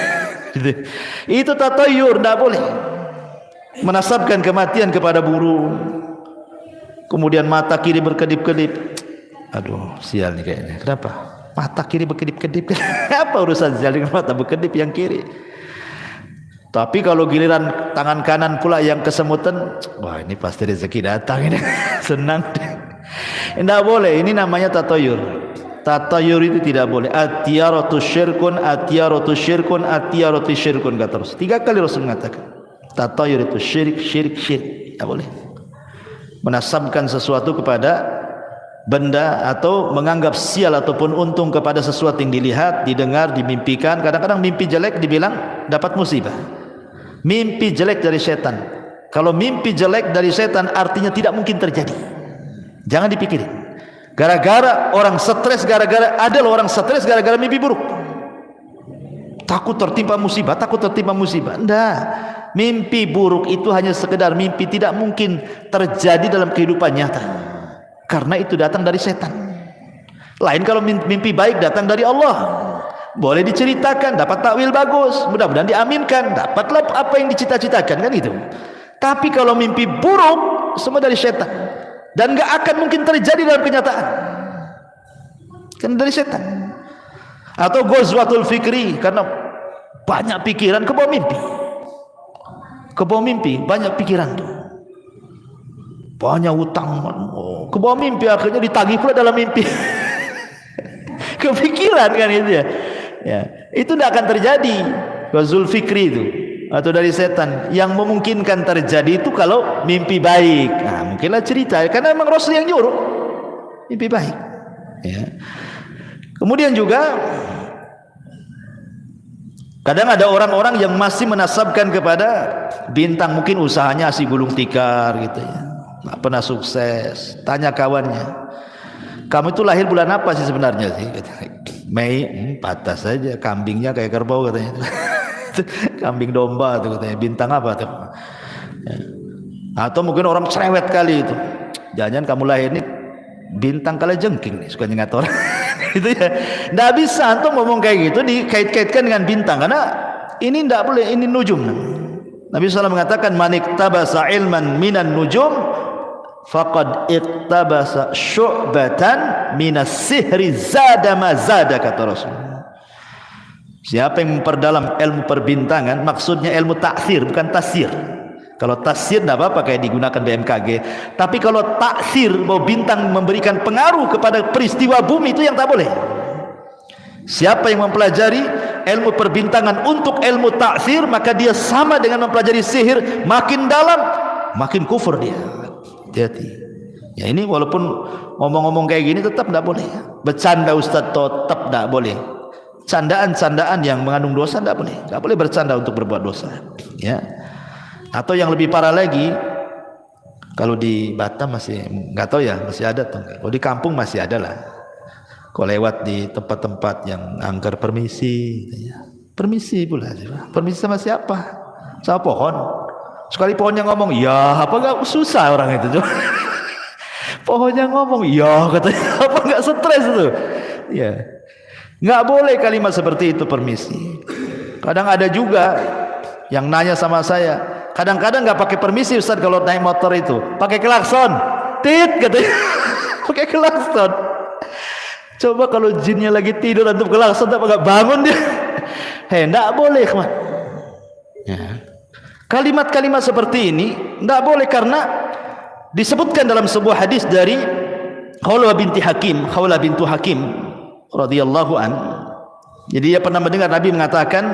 Itu tatayur, tidak boleh. Menasabkan kematian kepada burung. Kemudian mata kiri berkedip-kedip. Aduh sial nih kayaknya. Kenapa? Mata kiri berkedip-kedip. Apa urusan sial dengan mata berkedip yang kiri? Tapi kalau giliran tangan kanan pula yang kesemutan, wah ini pasti rezeki datang ini. Senang. Tidak boleh, ini namanya tatayur. Tatayur itu tidak boleh. Atiyaratu syirkun, atiyaratu syirkun, atiyaratu syirkun, kata Rasul. 3 kali Rasul mengatakan tatayur itu syirik, syirik, syirik. Tidak boleh menasabkan sesuatu kepada benda atau menganggap sial ataupun untung kepada sesuatu yang dilihat, didengar, dimimpikan. Kadang-kadang mimpi jelek dibilang dapat musibah. Mimpi jelek dari setan. Kalau mimpi jelek dari setan artinya tidak mungkin terjadi. Jangan dipikirin. Gara-gara orang stres, gara-gara mimpi buruk. takut tertimpa musibah, takut tertimpa musibah. Enggak. Mimpi buruk itu hanya sekedar mimpi, tidak mungkin terjadi dalam kehidupan nyata. Karena itu datang dari setan. Lain kalau mimpi baik datang dari Allah. Boleh diceritakan, dapat takwil bagus, mudah-mudahan diaminkan, dapatlah apa yang dicita-citakan, kan itu. Tapi kalau mimpi buruk semua dari setan dan enggak akan mungkin terjadi dalam kenyataan. Kan dari setan. Atau ghazwatul fikri, karena banyak pikiran ke bawah mimpi. Ke bawah mimpi banyak pikiran tuh. Banyak hutang, ke bawah mimpi akhirnya ditagih pula dalam mimpi. Kepikiran kan itu ya. Ya, itu tidak akan terjadi. Ghazwatul fikri itu atau dari setan. Yang memungkinkan terjadi itu kalau mimpi baik. Nah, mungkinlah cerita karena memang Rasul yang nyuruh mimpi baik. Ya. Kemudian juga kadang ada orang-orang yang masih menasabkan kepada bintang, mungkin usahanya si gulung tikar gitu ya, nggak pernah sukses. Tanya kawannya, kamu itu lahir bulan apa sih sebenarnya sih? Mei. Patah saja, kambingnya kayak kerbau katanya. Kambing domba tuh katanya. Bintang apa tuh? Ya. Atau mungkin orang cerewet kali itu, jangan kamu lahir nih bintang kalajengking nih, suka nyengat orang. Itu ya, nggak bisa antum ngomong kayak gitu dikait-kaitkan dengan bintang, karena ini nggak boleh, ini nujum. Nabi SAW mengatakan, man iktabasa ilman minan nujum faqad iktabasa syu'batan minas sihri zada ma zada, kata Rasul. Siapa yang memperdalam ilmu perbintangan, maksudnya ilmu taksir bukan tasir. Kalau tasir tidak apa-apa kayak digunakan BMKG, tapi kalau taksir bahwa bintang memberikan pengaruh kepada peristiwa bumi, itu yang tak boleh. Siapa yang mempelajari ilmu perbintangan untuk ilmu taksir, maka dia sama dengan mempelajari sihir. Makin dalam makin kufur dia. Hati-hati. Ya, ini walaupun ngomong-ngomong kayak gini tetap tidak boleh. Bercanda Ustaz tetap tidak boleh. Candaan-candaan yang mengandung dosa tidak boleh. Tidak boleh bercanda untuk berbuat dosa. Ya. Atau yang lebih parah lagi, kalau di Batam masih nggak tahu ya, masih ada tuh. Kalau di kampung masih ada lah. Kalau lewat di tempat-tempat yang angker permisi, permisi pula. Permisi sama siapa? Sama pohon. Sekali pohonnya ngomong, ya apa nggak susah orang itu. Pohonnya ngomong, ya katanya, apa nggak stres itu? Ya, nggak boleh kalimat seperti itu, permisi. Kadang ada juga yang nanya sama saya. Kadang-kadang nggak pakai permisi Ustaz kalau naik motor itu, pakai klakson, tit katanya, pakai klakson. Coba kalau jinnya lagi tidur antum klakson, tak nggak bangun dia. Nggak boleh, kawan. Ya. Kalimat-kalimat seperti ini nggak boleh, karena disebutkan dalam sebuah hadis dari Khawlah bintu Hakim radhiyallahu an. Jadi dia pernah mendengar Nabi mengatakan,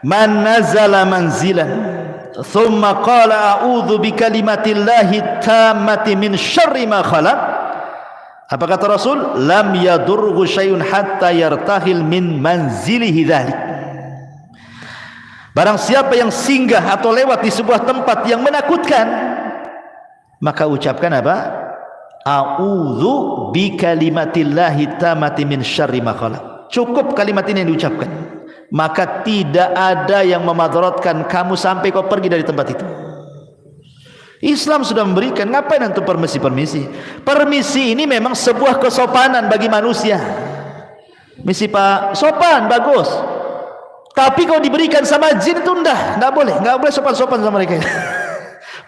man nazala manzilan thumma qala a'udzu bikalimatillahi tammati min syarri ma khalaq. Apa kata Rasul? Lam yadurru syai'un hatta yartahil min manzilihi dzalik. Barang siapa yang singgah atau lewat di sebuah tempat yang menakutkan, maka ucapkan apa? A'udzu bikalimatillahi tammati min syarri ma khalaq. Cukup kalimat ini yang diucapkan, maka tidak ada yang memadaratkan kamu sampai kau pergi dari tempat itu. Islam sudah memberikan, ngapain antum permisi-permisi? Permisi ini memang sebuah kesopanan bagi manusia. Misi Pak, sopan, bagus. Tapi kalau diberikan sama jin itu enggak boleh sopan-sopan sama mereka.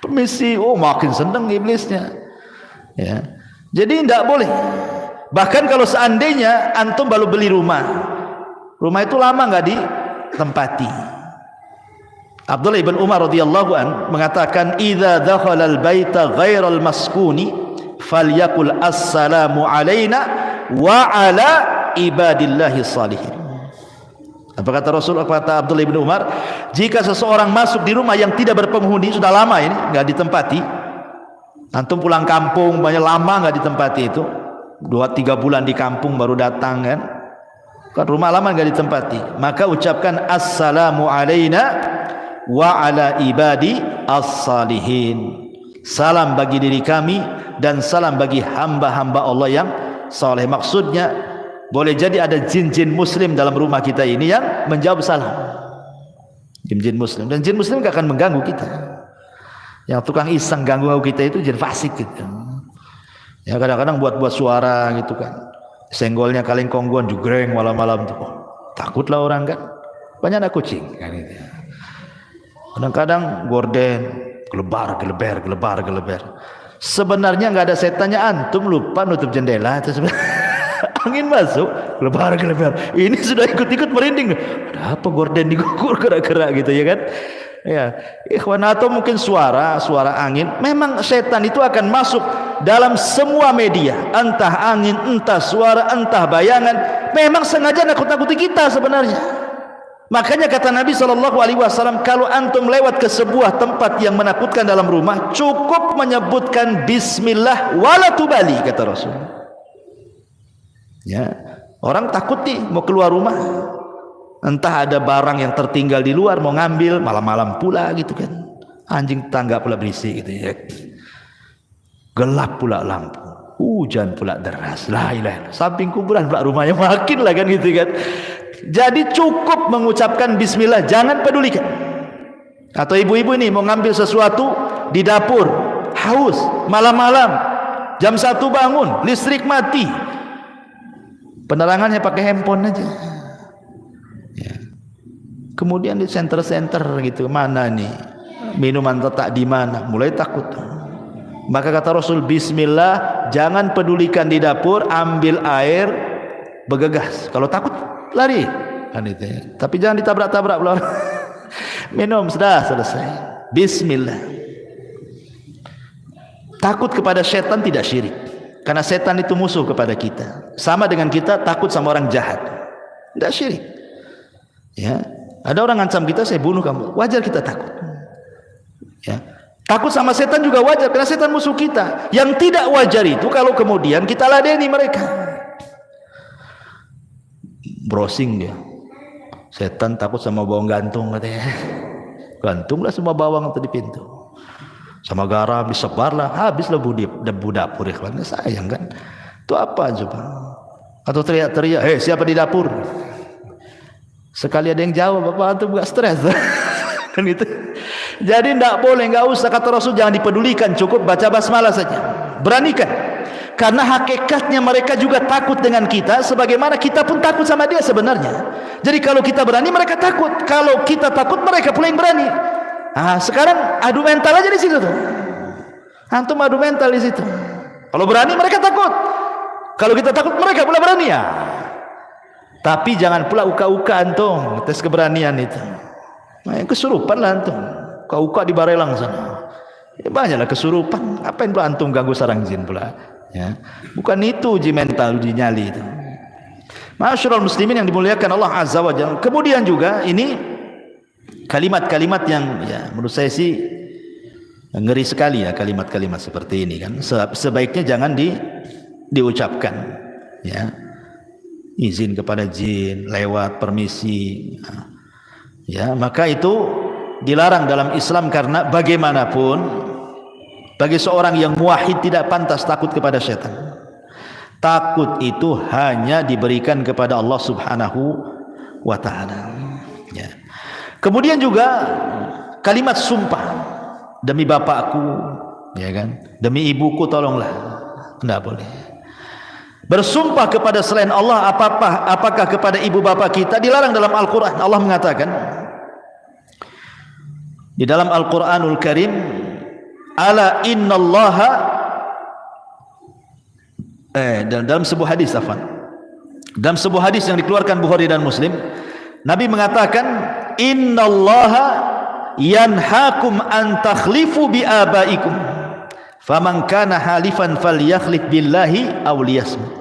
Permisi, oh makin senang iblisnya. Ya. Jadi enggak boleh. Bahkan kalau seandainya antum baru beli rumah itu lama nggak ditempati. Abdullah ibn Umar radhiyallahu an mengatakan, idza dakhala al-baita ghairal maskuni falyakul assalamu alaina wa ala ibadillahi salihin. Apa kata Rasul? Apa kata Abdullah ibn Umar? Jika seseorang masuk di rumah yang tidak berpenghuni, sudah lama ini nggak ditempati, antum pulang kampung banyak lama nggak ditempati, itu 2-3 bulan di kampung baru datang kan rumah lama nggak ditempati, maka ucapkan assalamu alaina wa ala ibadi as-salihin. Salam bagi diri kami dan salam bagi hamba-hamba Allah yang saleh. Maksudnya Boleh jadi ada jin-jin muslim dalam rumah kita ini yang menjawab salam. Jin-jin muslim, dan jin muslim gak akan mengganggu kita. Yang tukang iseng ganggu kita itu jin fasik gitu. Ya kadang-kadang buat suara gitu kan. Senggolnya kaleng konggon jugreng malam-malam tuh. Takutlah orang kan. Banyak anak kucing kan gitu. Kadang-kadang gorden gelebar. Sebenarnya nggak ada setannya, antum lupa nutup jendela itu sebenarnya. Angin masuk gelebar. Ini sudah ikut-ikut merinding. Ada apa gorden digugur gerak-gerak gitu ya kan? Ya, ikhwan, atau mungkin suara angin. Memang setan itu akan masuk dalam semua media, entah angin, entah suara, entah bayangan. Memang sengaja nakut-nakuti kita sebenarnya. Makanya kata Nabi SAW, kalau antum lewat ke sebuah tempat yang menakutkan dalam rumah, cukup menyebutkan Bismillah wala tubali, kata Rasul. Ya, orang takut nih mau keluar rumah, entah ada barang yang tertinggal di luar mau ngambil, malam-malam pula gitu kan, anjing tangga pula berisik gitu ya, gelap pula lampu, hujan pula deras, la ilaha illallah, samping kuburan pula rumahnya, makin lah kan gitu kan. Jadi cukup mengucapkan bismillah, jangan pedulikan. Atau ibu-ibu ini mau ngambil sesuatu di dapur, haus, malam-malam, jam 1 bangun, listrik mati, penerangannya pakai handphone aja ya. Kemudian di center gitu, mana nih minuman letak di mana, mulai takut. Maka kata Rasul, bismillah, jangan pedulikan di dapur, ambil air, bergegas. Kalau takut lari kan itu ya. Tapi jangan ditabrak-tabrak belum. Minum sudah selesai. Bismillah. Takut kepada setan tidak syirik, karena setan itu musuh kepada kita. Sama dengan kita takut sama orang jahat, tidak syirik. Ya, ada orang ngancam kita, saya bunuh kamu, wajar kita takut. Ya, takut sama setan juga wajar, karena setan musuh kita. Yang tidak wajar itu kalau kemudian kita ladeni mereka. Browsing dia, setan takut sama bawang gantung katanya. Gantunglah semua bawang itu di pintu, sama garam disebarlah, habislah debu dapur. Ikhwan, sayang kan? Itu apa coba? Atau teriak-teriak, hei siapa di dapur? Sekali ada yang jawab, bapak antum gak stres kan itu. Jadi tidak boleh, nggak usah, kata Rasul, jangan dipedulikan, cukup baca basmalah saja. Beranikan. Karena hakikatnya mereka juga takut dengan kita, sebagaimana kita pun takut sama dia sebenarnya. Jadi kalau kita berani, mereka takut. Kalau kita takut, mereka pula yang berani. Nah, sekarang adu mental aja di situ tuh. Antum adu mental di situ. Kalau berani, mereka takut. Kalau kita takut, mereka pula berani ya. Tapi jangan pula uka-uka antum tes keberanian itu. Nah, yang kesurupan lah antum. Uka-uka di Barelang sana. Ya, banyaklah kesurupan. Ngapain pula antum ganggu sarang jin pula? Ya, bukan itu uji mental, uji nyali itu. Ma'asyiral muslimin yang dimuliakan Allah Azza wa Jalla. Kemudian juga ini kalimat-kalimat yang ya menurut saya sih ngeri sekali ya, kalimat-kalimat seperti ini kan. Sebaiknya jangan diucapkan ya. Izin kepada jin lewat permisi. Ya, maka itu dilarang dalam Islam, karena bagaimanapun bagi seorang yang muwahhid tidak pantas takut kepada setan. Takut itu hanya diberikan kepada Allah Subhanahu wa ta'ala ya. Kemudian juga kalimat sumpah, demi bapakku ya kan, demi ibuku tolonglah, tidak boleh. Bersumpah kepada selain Allah, apakah kepada ibu bapak kita, dilarang dalam Al-Quran. Allah mengatakan di dalam Al-Quranul Karim, ala innallaha, dalam sebuah hadis, dalam sebuah hadis yang dikeluarkan Bukhari dan Muslim, Nabi mengatakan, innallaha yanhakum an takhlifu bi abaikum, faman kana halifan falyakhlif billahi aw liyasmut.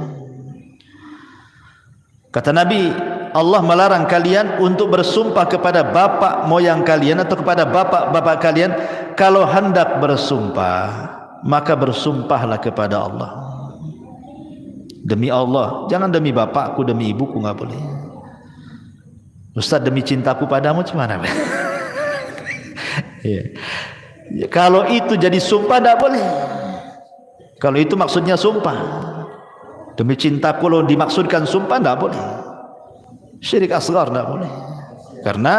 Kata Nabi, Allah melarang kalian untuk bersumpah kepada bapak moyang kalian atau kepada bapak-bapak kalian. Kalau hendak bersumpah, maka bersumpahlah kepada Allah. Demi Allah, jangan demi bapakku, demi ibuku, nggak boleh. Ustaz, demi cintaku padamu gimana? Ya. Kalau itu jadi sumpah, tidak boleh. Kalau itu maksudnya sumpah. Demi cinta kalau dimaksudkan sumpah tidak boleh. Syirik asghar tidak boleh. Karena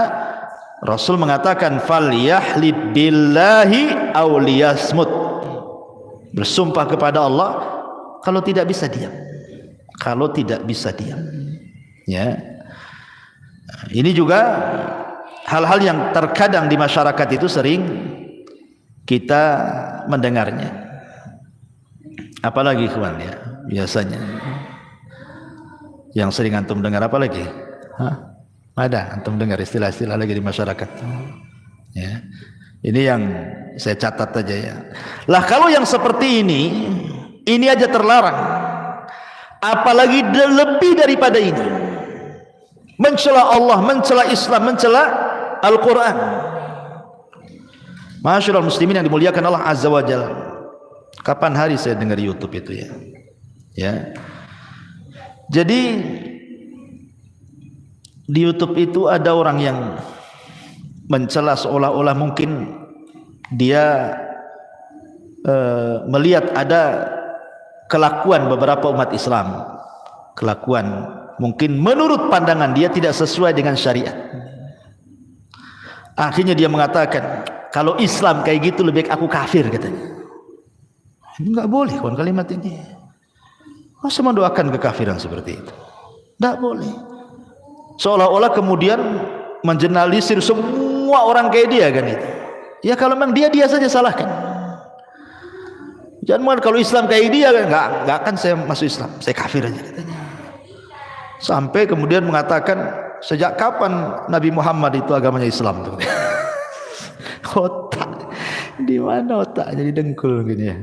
Rasul mengatakan falyahlib billahi aw liyasmut. Bersumpah kepada Allah, kalau tidak bisa diam. Kalau tidak bisa diam. Ya. Ini juga hal-hal yang terkadang di masyarakat itu sering kita mendengarnya. Apalagi kawan ya, biasanya yang sering antum dengar apa lagi? Hah? Ada antum dengar istilah-istilah lagi di masyarakat. Ya. Ini yang saya catat aja ya. Lah kalau yang seperti ini aja terlarang. Apalagi lebih daripada ini. Mencela Allah, mencela Islam, mencela Al-Quran. Masyaallah muslimin yang dimuliakan Allah Azza wa Jalla. Kapan hari saya dengar YouTube itu ya. Ya. Jadi di YouTube itu ada orang yang mencela seolah-olah mungkin dia melihat ada kelakuan beberapa umat Islam. Kelakuan mungkin menurut pandangan dia tidak sesuai dengan syariat. Akhirnya dia mengatakan, kalau Islam kayak gitu lebih baik aku kafir katanya. Ini enggak boleh kawan kalimat ini. Masa mendoakan kekafiran seperti itu? Enggak boleh. Seolah-olah kemudian mengeneralisir semua orang kayak dia kan itu. Ya kalau memang dia saja salahkan. Jangan kalau Islam kayak dia enggak akan saya masuk Islam, saya kafir aja katanya. Sampai kemudian mengatakan sejak kapan Nabi Muhammad itu agamanya Islam tuh. Otak di mana otak jadi dengkul gini ya.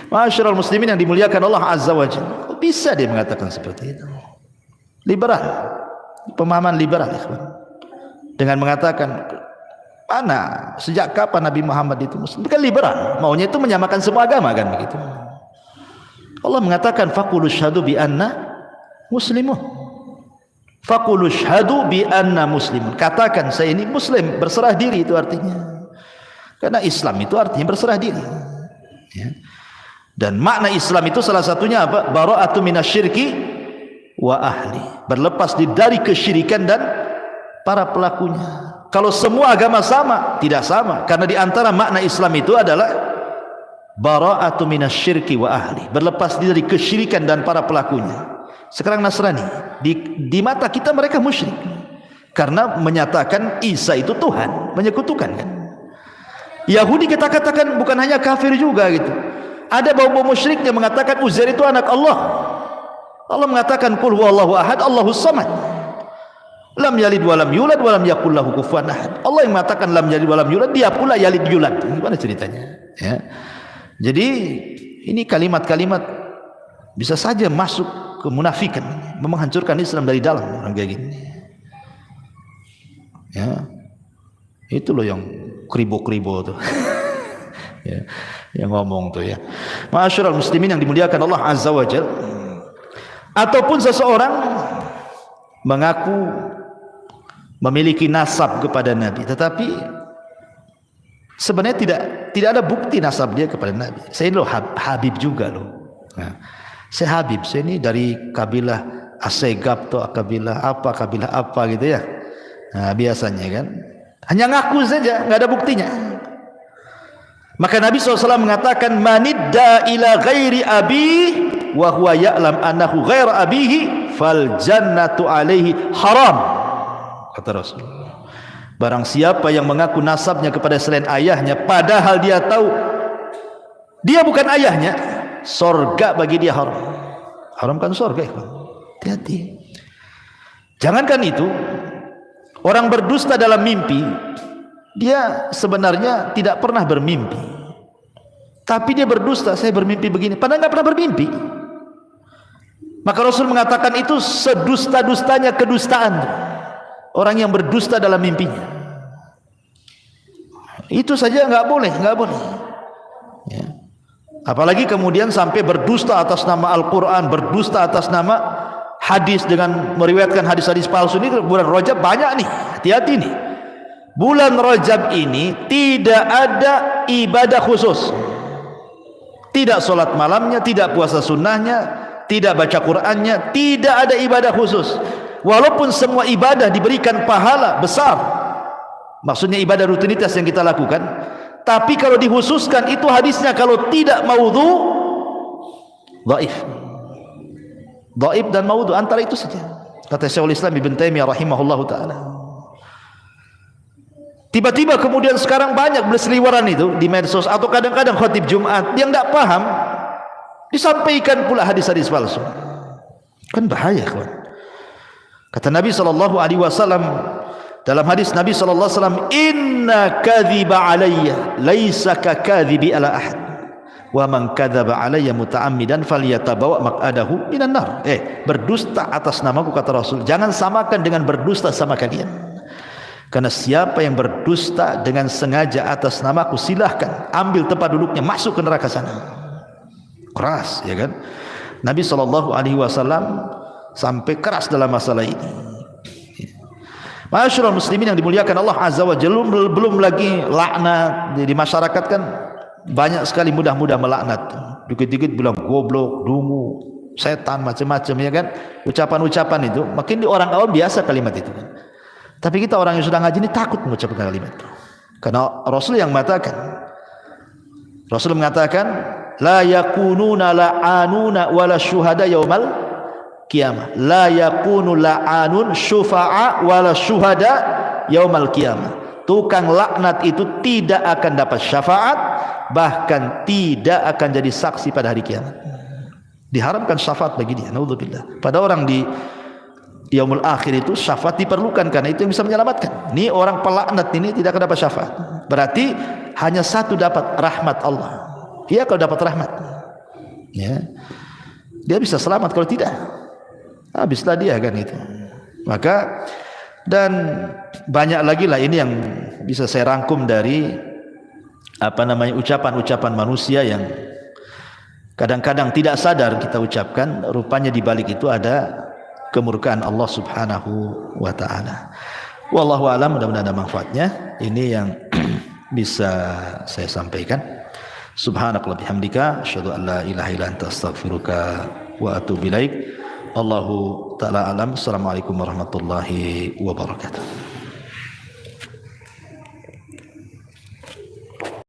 Masyaallah muslimin yang dimuliakan Allah Azza wa Jalla. Kok bisa dia mengatakan seperti itu? Liberal. Pemahaman liberal dengan mengatakan mana sejak kapan Nabi Muhammad itu Muslim? Bukan liberal, maunya itu menyamakan semua agama kan begitu. Allah mengatakan faqulu syhadu bi anna muslimun. Faqulu syhadu bi anna muslimun. Katakan saya ini muslim, berserah diri itu artinya. Karena Islam itu artinya berserah diri. Ya. Dan makna Islam itu salah satunya apa? Bara'atu minasyirki wa ahli. Berlepas dari kesyirikan dan para pelakunya. Kalau semua agama sama, tidak sama. Karena di antara makna Islam itu adalah bara'atu minasyirki wa ahli. Berlepas dari kesyirikan dan para pelakunya. Sekarang Nasrani, di mata kita mereka musyrik. Karena menyatakan Isa itu Tuhan, menyekutukan kan. Yahudi kita katakan bukan hanya kafir juga gitu. Ada bau-bau musyrik yang mengatakan Uzair itu anak Allah. Allah mengatakan qul huwallahu ahad, Allahus samad. Lam yalid wa lam yulad wa lam yakul lahu kufuwan ahad. Allah yang mengatakan lam yalid wa lam yulad, dia pula yalid yulad. Gimana ceritanya? Ya. Jadi ini kalimat-kalimat bisa saja masuk ke munafikan, menghancurkan Islam dari dalam orang kayak gini. Ya. Itu loh yang kribo-kribo tuh. Ya, yang ngomong tuh ya. Ma'asyiral muslimin yang dimuliakan Allah Azza wa Jalla. Ataupun seseorang mengaku memiliki nasab kepada Nabi, tetapi sebenarnya tidak ada bukti nasab dia kepada Nabi. Saya ini loh Habib juga loh. Nah, saya Habib, saya ini dari kabilah Asegab atau kabilah apa gitu ya. Nah, biasanya kan hanya ngaku saja, nggak ada buktinya. Maka Nabi SAW mengatakan manidda ila ghairi abi wa huwa ya'lam annahu ghaira abihi fal jannatu alaihi haram, kata Rasulullah. Barang siapa yang mengaku nasabnya kepada selain ayahnya padahal dia tahu dia bukan ayahnya, sorga bagi dia haram. Haram kan sorga, hati-hati. Jangankan itu, orang berdusta dalam mimpi, dia sebenarnya tidak pernah bermimpi, tapi dia berdusta, saya bermimpi begini, padahal nggak pernah bermimpi. Maka Rasul mengatakan itu sedusta-dustanya kedustaan. Orang yang berdusta dalam mimpinya, itu saja nggak boleh. Ya. Apalagi kemudian sampai berdusta atas nama Al-Quran, berdusta atas nama hadis dengan meriwayatkan hadis-hadis palsu. Ini bulan Rajab banyak nih, hati-hati nih. Bulan Rajab ini tidak ada ibadah khusus, tidak sholat malamnya, tidak puasa sunnahnya, tidak baca Qur'annya, tidak ada ibadah khusus. Walaupun semua ibadah diberikan pahala besar, maksudnya ibadah rutinitas yang kita lakukan, tapi kalau dikhususkan itu hadisnya kalau tidak maudhu, dhaif. Dhaif dan maudhu antara itu saja. Kata Syekhul Islam Ibn Taimiyah rahimahullahu taala. Tiba-tiba kemudian sekarang banyak berseliweran itu di medsos atau kadang-kadang khatib Jumat yang tidak paham disampaikan pula hadis-hadis palsu. Kan bahaya, kawan. Kata Nabi SAW dalam hadis Nabi SAW, inna kadhiba alayya laysa ka kadhibi ala ahad wa man kadzaba alayya muta'ammidan falyatabawa maq'adahu minan nar. Berdusta atas namaku, kata Rasul, jangan samakan dengan berdusta sama kalian. Karena siapa yang berdusta dengan sengaja atas namaku, silahkan ambil tempat duduknya, masuk ke neraka sana. Keras, ya kan? Nabi SAW sampai keras dalam masalah ini. Masyaallah muslimin yang dimuliakan Allah Azza wa Jalla, belum lagi laknat di masyarakat kan banyak sekali mudah-mudah melaknat. Dikit-dikit bilang goblok, dungu, setan, macam-macam, ya kan? Ucapan-ucapan itu, makin di orang awam biasa kalimat itu kan. Tapi kita orang yang sudah ngaji ini takut mengucapkan kalimat itu. Karena Rasul yang mengatakan, Rasul mengatakan, la yakununa la'anuna wala syuhada yaumal qiyamah. La yakunu la'anun syufa'a wala syuhada yaumal qiyamah. Tukang laknat itu tidak akan dapat syafaat, bahkan tidak akan jadi saksi pada hari kiamat. Diharamkan syafaat bagi dia, naudzubillah. Pada orang di yaumul akhir itu syafaat diperlukan, karena itu yang bisa menyelamatkan. Ini orang pelaknat ini tidak akan dapat syafaat. Berarti hanya satu dapat, rahmat Allah. Dia kalau dapat rahmat, ya, dia bisa selamat. Kalau tidak, habislah dia kan itu. Maka dan banyak lagi lah ini yang bisa saya rangkum dari ucapan-ucapan manusia yang kadang-kadang tidak sadar kita ucapkan, rupanya di balik itu ada kemurkaan Allah Subhanahu wa taala. Wallahu a'lam, mudah-mudahan ada manfaatnya. Ini yang bisa saya sampaikan. Subhanakallahumma bihamdika asyhadu an la ilaha illa anta astaghfiruka wa atubu ilaik. Allahu taala alam. Assalamualaikum warahmatullahi wabarakatuh.